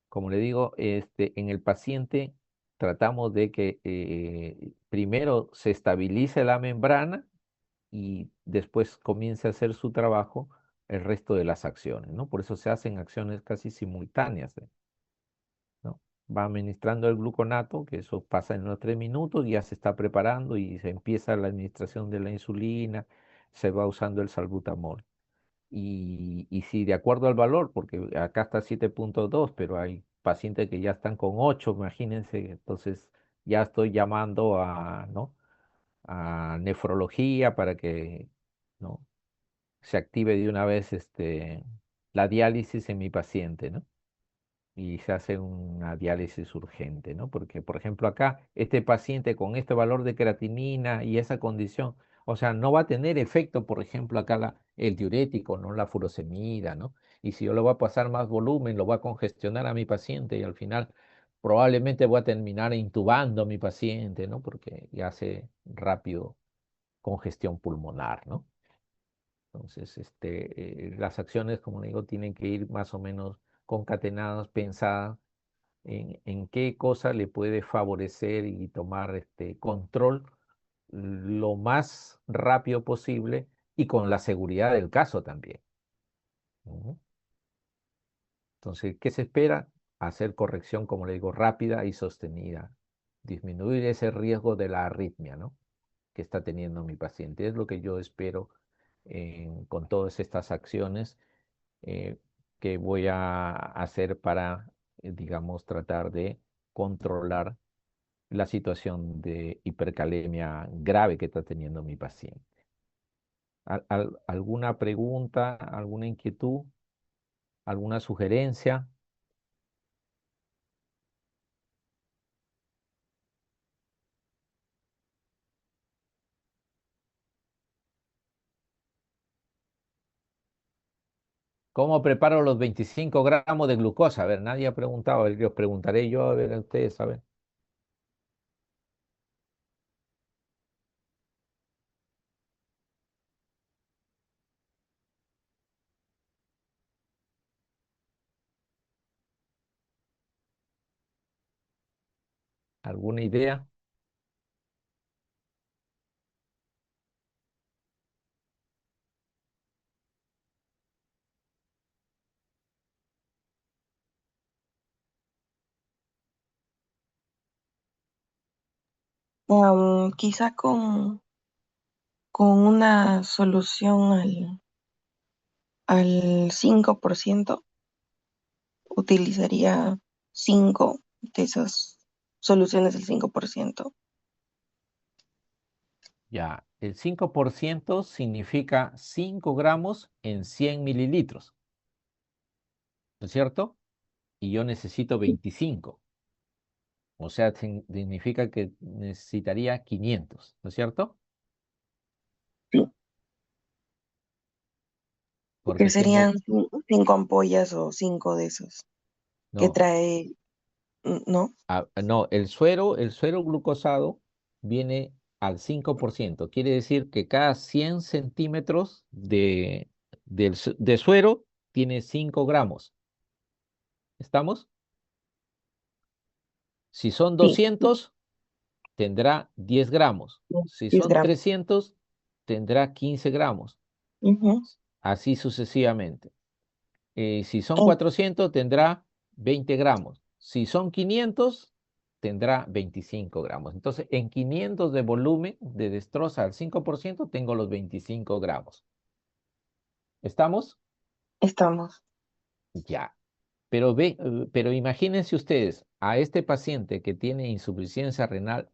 Como le digo, en el paciente tratamos de que primero se estabilice la membrana y después comience a hacer su trabajo el resto de las acciones, ¿no? Por eso se hacen acciones casi simultáneas, ¿no? Va administrando el gluconato, que eso pasa en unos 3 minutos, ya se está preparando y se empieza la administración de la insulina, se va usando el salbutamol. Y si de acuerdo al valor, porque acá está 7,2, pero hay pacientes que ya están con 8, imagínense, entonces ya estoy llamando a, ¿no?, a nefrología para que, ¿no?, se active de una vez la diálisis en mi paciente, ¿no? Y se hace una diálisis urgente, ¿no? Porque, por ejemplo, acá, este paciente con este valor de creatinina y esa condición, o sea, no va a tener efecto, por ejemplo, acá el diurético, ¿no? La furosemida, ¿no? Y si yo le voy a pasar más volumen, lo voy a congestionar a mi paciente y al final probablemente voy a terminar intubando a mi paciente, ¿no? Porque ya hace rápido congestión pulmonar, ¿no? Entonces, las acciones, como le digo, tienen que ir más o menos concatenadas, pensadas en qué cosa le puede favorecer y tomar control lo más rápido posible y con la seguridad del caso también. Ujú. Entonces, ¿qué se espera? Hacer corrección, como le digo, rápida y sostenida. Disminuir ese riesgo de la arritmia, ¿no?, que está teniendo mi paciente. Es lo que yo espero con todas estas acciones eh, que voy a hacer para, digamos, tratar de controlar la situación de hipercalemia grave que está teniendo mi paciente. ¿Alguna pregunta, alguna inquietud, alguna sugerencia? ¿Cómo preparo los 25 gramos de glucosa? A ver, nadie ha preguntado, les preguntaré yo, a ver, a ustedes, a ver. ¿Alguna idea? Quizá con una solución al 5%, utilizaría 5 de esos solución es el 5%. Ya, el 5% significa 5 gramos en 100 mililitros, ¿no es cierto? Y yo necesito 25. O sea, significa que necesitaría 500, ¿no es cierto? Sí, que Porque serían tengo, 5 ampollas o 5 de esos que no, trae, ¿no? no, el suero glucosado viene al 5%. Quiere decir que cada 100 centímetros de suero tiene 5 gramos. ¿Estamos? Si son Sí, 200, tendrá 10 gramos. Si 10 son gramos. 300, tendrá 15 gramos. Ujú. Así sucesivamente. Si son En- 400, tendrá 20 gramos. Si son 500, tendrá 25 gramos. Entonces, en 500 de volumen de destroza al 5%, tengo los 25 gramos. ¿Estamos? Estamos. Ya. Pero imagínense ustedes, a este paciente que tiene insuficiencia renal,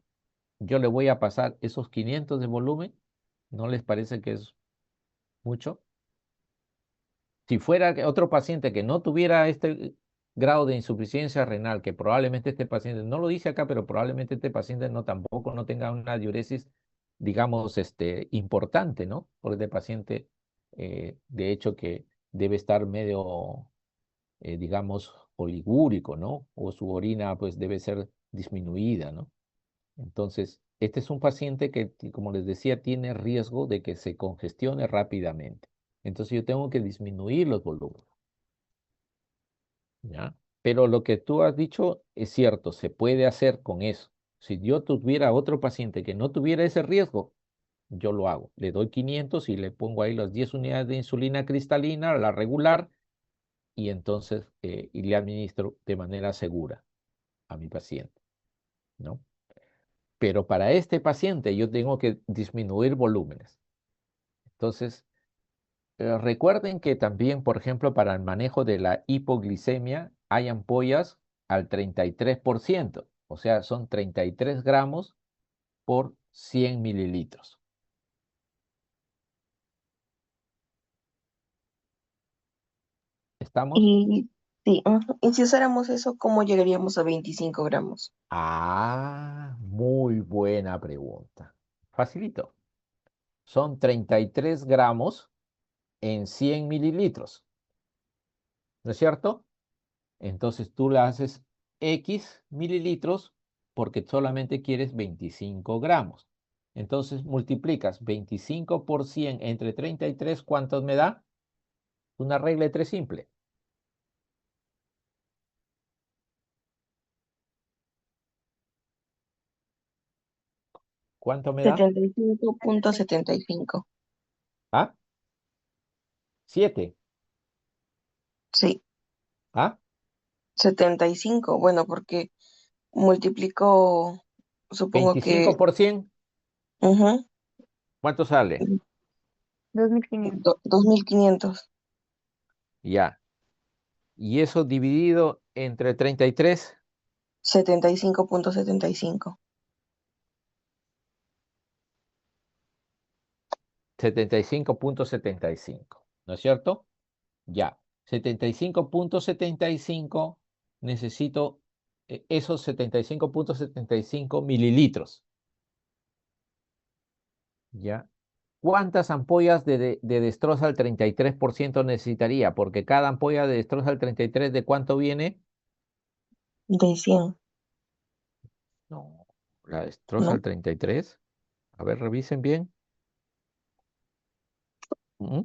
yo le voy a pasar esos 500 de volumen. ¿No les parece que es mucho? Si fuera otro paciente que no tuviera este grado de insuficiencia renal, que probablemente este paciente, no lo dice acá, pero probablemente este paciente no tampoco no tenga una diuresis, digamos, importante, ¿no? Porque este paciente, de hecho, que debe estar medio, digamos, oligúrico, ¿no? O su orina, pues, debe ser disminuida, ¿no? Entonces, este es un paciente que, como les decía, tiene riesgo de que se congestione rápidamente. Entonces, yo tengo que disminuir los volúmenes, ¿ya? Pero lo que tú has dicho es cierto, se puede hacer con eso. Si yo tuviera otro paciente que no tuviera ese riesgo, yo lo hago. Le doy 500 y le pongo ahí las 10 unidades de insulina cristalina, la regular, y entonces y le administro de manera segura a mi paciente, ¿no? Pero para este paciente yo tengo que disminuir volúmenes. Entonces, recuerden que también, por ejemplo, para el manejo de la hipoglicemia hay ampollas al 33%, o sea, son 33 gramos por 100 mililitros. ¿Estamos? Y sí, ujú. Y si usáramos eso, ¿cómo llegaríamos a 25 gramos? Ah, muy buena pregunta. Facilito. Son 33 gramos en 100 mililitros, ¿no es cierto? Entonces tú le haces X mililitros porque solamente quieres 25 gramos. Entonces multiplicas 25 por 100 entre 33, ¿cuántos me da? Una regla de tres simple. ¿Cuánto me da? 75,75. ¿Ah? 7. Sí, ¿Ah? 75. Bueno, porque multiplico, supongo 25 que por 100, ujú, ¿cuánto sale? 2500. 2500. Ya. Y eso dividido entre 33, 75,75. 75.75, ¿no es cierto? Ya, 75.75 necesito esos 75.75 mililitros. ¿Ya? ¿Cuántas ampollas de destroza al 33% necesitaría? Porque cada ampolla de destroza al 33, ¿de cuánto viene? De 100, No, la destroza ¿no? al 33. A ver, revisen bien. ¿Mm?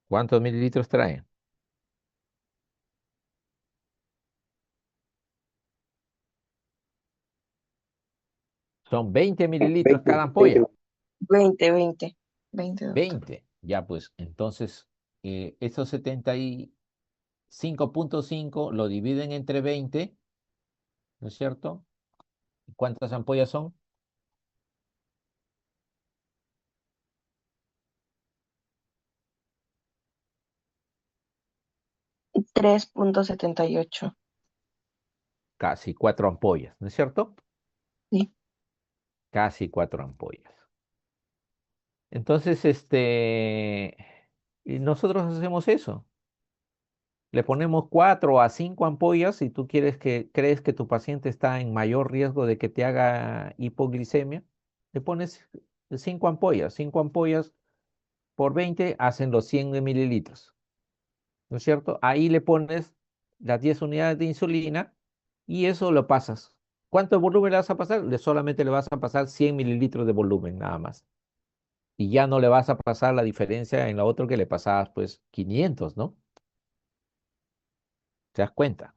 ¿Cuántos mililitros traen? Son 20 mililitros 20, cada ampolla. 20, doctor. 20. Ya, pues, entonces, esos 75.5 lo dividen entre 20, ¿no es cierto? ¿Cuántas ampollas son? 3.78. Casi 4 ampollas, ¿no es cierto? Sí. Casi 4 ampollas. Entonces, y nosotros hacemos eso. Le ponemos 4 a 5 ampollas si tú crees que tu paciente está en mayor riesgo de que te haga hipoglicemia. Le pones 5 ampollas. 5 ampollas por 20 hacen los 100 mililitros. ¿No es cierto? Ahí le pones las 10 unidades de insulina y eso lo pasas. ¿Cuánto volumen le vas a pasar? Solamente le vas a pasar 100 mililitros de volumen, nada más. Y ya no le vas a pasar la diferencia en la otra que le pasabas, pues, 500, ¿no? ¿Te das cuenta?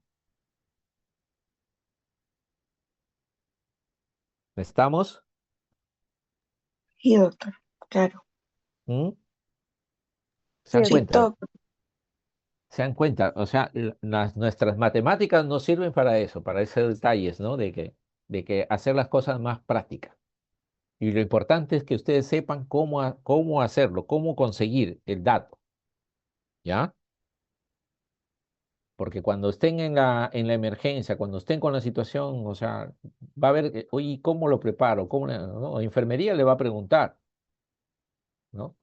¿Estamos? Sí, doctor. Claro. ¿Mm? ¿Se Sí, dan Sí, cuenta? doctor. doctor. ¿Se dan cuenta? O sea, nuestras matemáticas no sirven para eso, para esos detalles, ¿no? De que hacer las cosas más prácticas. Y lo importante es que ustedes sepan cómo hacerlo, cómo conseguir el dato, ¿ya? Porque cuando estén en la emergencia, cuando estén con la situación, o sea, va a ver, oye, ¿cómo lo preparo? ¿No? Enfermería le va a preguntar, ¿no?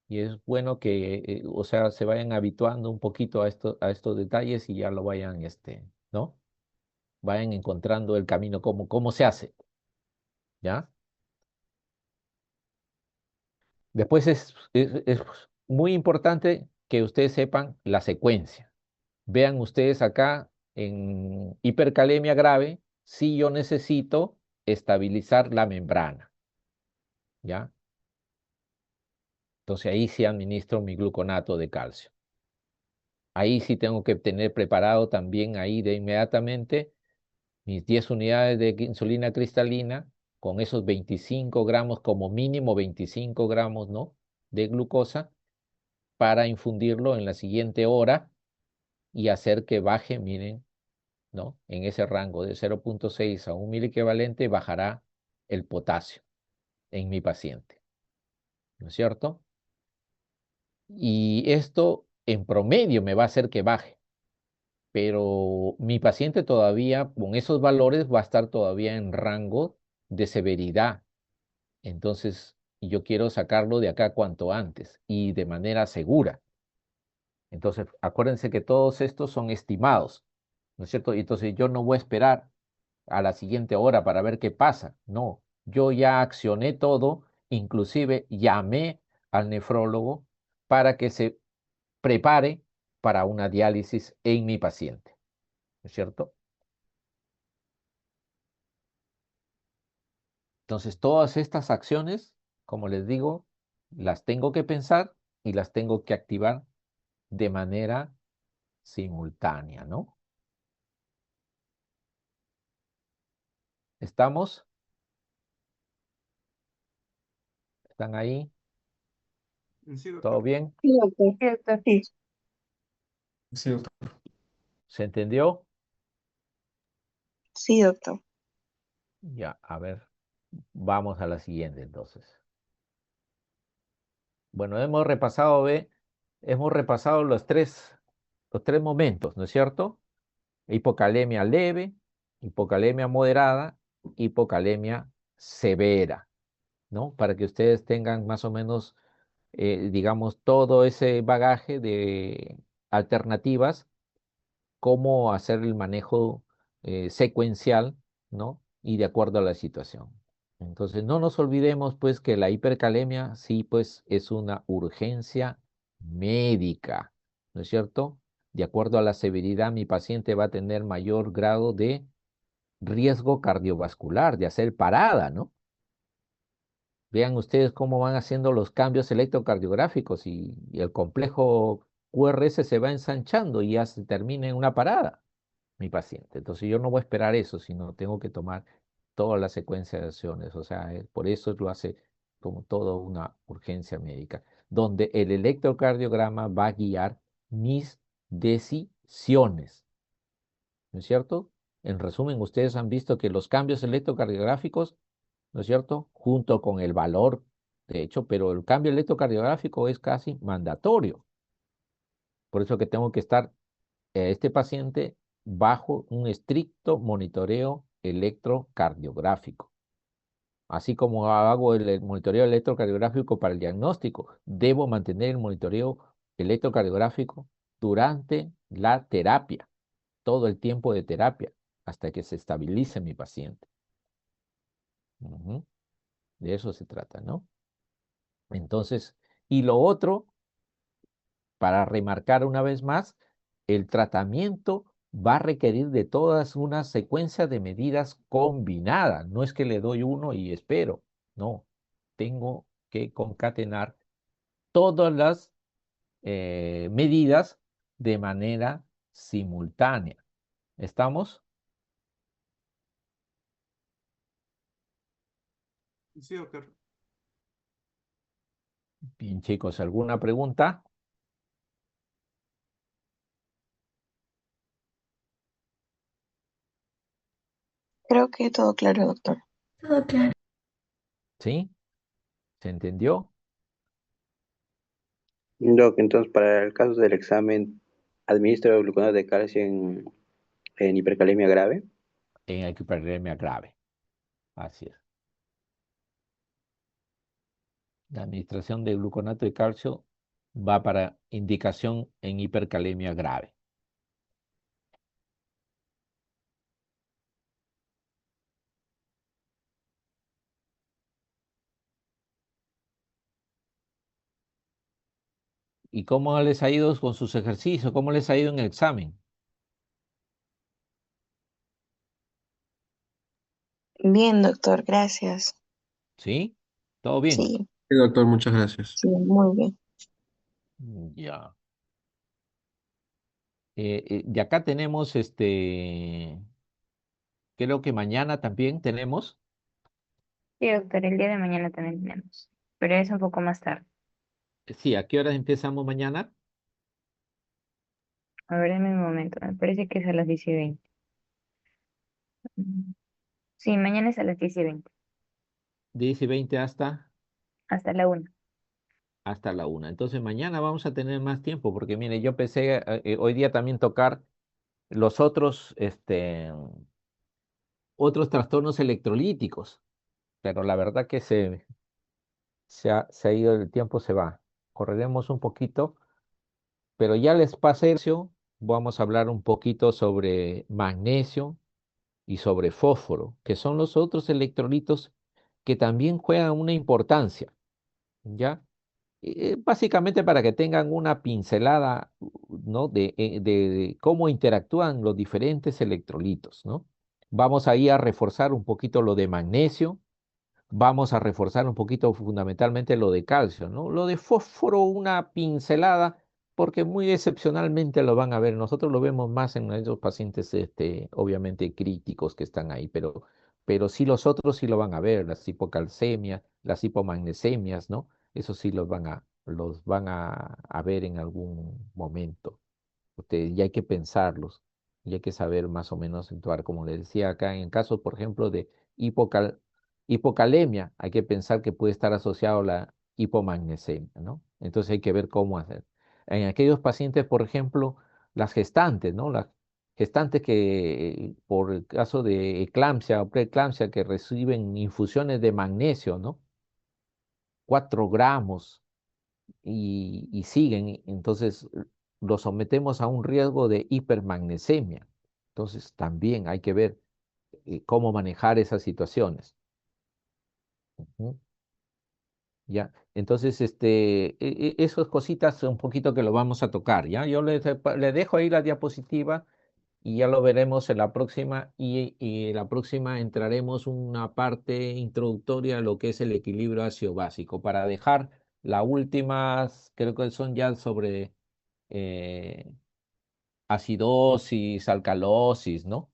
Y es bueno que, o sea, se vayan habituando un poquito a estos detalles y ya lo vayan, ¿no? Vayan encontrando el camino, cómo se hace, ¿ya? Después es muy importante que ustedes sepan la secuencia. Vean ustedes acá en hipercalemia grave, si yo necesito estabilizar la membrana, ¿ya? Entonces ahí sí administro mi gluconato de calcio. Ahí sí tengo que tener preparado también ahí de inmediatamente mis 10 unidades de insulina cristalina con esos 25 gramos, como mínimo 25 gramos, ¿no? De glucosa para infundirlo en la siguiente hora y hacer que baje, miren, ¿no? En ese rango de 0.6 a 1 miliequivalente bajará el potasio en mi paciente, ¿no es cierto? Y esto en promedio me va a hacer que baje, pero mi paciente todavía con esos valores va a estar todavía en rango de severidad. Entonces, yo quiero sacarlo de acá cuanto antes y de manera segura. Entonces, acuérdense que todos estos son estimados, ¿no es cierto? Y entonces yo no voy a esperar a la siguiente hora para ver qué pasa. No, yo ya accioné todo, inclusive llamé al nefrólogo para que se prepare para una diálisis en mi paciente, ¿no es cierto? Entonces, todas estas acciones, como les digo, las tengo que pensar y las tengo que activar de manera simultánea, ¿no? ¿Estamos? ¿Están ahí? Sí, ¿Todo doctor. bien? Sí, doctor. Sí, doctor. Sí. Sí, doctor. ¿Se entendió? Sí, doctor. Ya, a ver, vamos a la siguiente entonces. Bueno, hemos repasado los tres momentos, ¿no es cierto? Hipocalemia leve, hipocalemia moderada, hipocalemia severa, ¿no? Para que ustedes tengan más o menos, digamos, todo ese bagaje de alternativas, cómo hacer el manejo secuencial, ¿no? Y de acuerdo a la situación. Entonces, no nos olvidemos, pues, que la hipercalemia sí, pues, es una urgencia médica, ¿no es cierto? De acuerdo a la severidad, mi paciente va a tener mayor grado de riesgo cardiovascular, de hacer parada, ¿no? Vean ustedes cómo van haciendo los cambios electrocardiográficos y el complejo QRS se va ensanchando y ya se termina en una parada, mi paciente. Entonces yo no voy a esperar eso, sino tengo que tomar toda la secuencia de acciones. O sea, por eso lo hace como toda una urgencia médica, donde el electrocardiograma va a guiar mis decisiones, ¿no es cierto? En resumen, ustedes han visto que los cambios electrocardiográficos, ¿no es cierto? Junto con el valor, de hecho, pero el cambio electrocardiográfico es casi mandatorio. Por eso que tengo que estar este paciente bajo un estricto monitoreo electrocardiográfico. Así como hago el monitoreo electrocardiográfico para el diagnóstico, debo mantener el monitoreo electrocardiográfico durante la terapia, todo el tiempo de terapia, hasta que se estabilice mi paciente. Ujú. De eso se trata, ¿no? Entonces, y lo otro, para remarcar una vez más, el tratamiento va a requerir de todas una secuencia de medidas combinadas. No es que le doy uno y espero, no. Tengo que concatenar todas las medidas de manera simultánea. ¿Estamos? Sí, doctor. Bien, chicos, ¿alguna pregunta? Creo que todo claro, doctor. Todo claro. ¿Sí? ¿Se entendió? Doc, entonces para el caso del examen, ¿administra gluconato de calcio en hipercalemia grave? En hipercalemia grave. Así es. La administración de gluconato de calcio va para indicación en hipercalemia grave. ¿Y cómo les ha ido con sus ejercicios? ¿Cómo les ha ido en el examen? Bien, doctor, gracias. ¿Sí? ¿Todo bien? Sí, Sí, doctor, muchas gracias. sí, muy bien. Ya. Y acá tenemos, creo que mañana también tenemos. Sí, doctor, el día de mañana también tenemos, pero es un poco más tarde. Sí, ¿a qué horas empezamos mañana? A ver, en un momento, me parece que es a las 10:20. Sí, mañana es a las 10:20, 10:20 hasta la 1. hasta la 1. Entonces mañana vamos a tener más tiempo, porque mire, yo pensé hoy día también tocar los otros, otros trastornos electrolíticos, pero la verdad que se ha ido el tiempo, se va. Correremos un poquito, pero ya les pasé eso. Vamos a hablar un poquito sobre magnesio y sobre fósforo, que son los otros electrolitos que también juegan una importancia, ¿ya? Básicamente para que tengan una pincelada, ¿no? De cómo interactúan los diferentes electrolitos, ¿no? Vamos ahí a reforzar un poquito lo de magnesio. Vamos a reforzar un poquito fundamentalmente lo de calcio, ¿no? Lo de fósforo, una pincelada, porque muy excepcionalmente lo van a ver. Nosotros lo vemos más en esos pacientes, obviamente críticos que están ahí, pero sí los otros sí lo van a ver, las hipocalcemias, las hipomagnesemias, ¿no? Eso sí los van a ver en algún momento. Y hay que pensarlos, y hay que saber más o menos actuar. Como les decía acá, en casos, por ejemplo, de hipocal- hipocalemia, hay que pensar que puede estar asociado a la hipomagnesemia, ¿no? Entonces hay que ver cómo hacer. En aquellos pacientes, por ejemplo, las gestantes, ¿no? Las gestantes que por el caso de eclampsia o preeclampsia que reciben infusiones de magnesio, ¿no? 4 gramos y siguen, entonces los sometemos a un riesgo de hipermagnesemia. Entonces también hay que ver cómo manejar esas situaciones. Ujú. Ya, entonces, esas cositas un poquito que lo vamos a tocar, ¿ya? Yo le dejo ahí la diapositiva y ya lo veremos en la próxima y en la próxima entraremos una parte introductoria a lo que es el equilibrio ácido básico para dejar las últimas, creo que son ya sobre eh, acidosis, alcalosis, ¿no?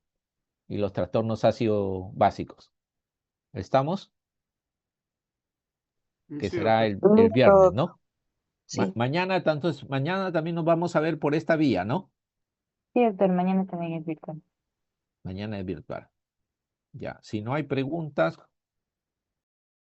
Y los trastornos ácido básicos. ¿Estamos? Que Sí, será doctor. el viernes, Listo, ¿no? sí. Mañana, mañana también nos vamos a ver por esta vía, ¿no? Sí, doctor, mañana también es virtual. Mañana es virtual. Ya, si no hay preguntas,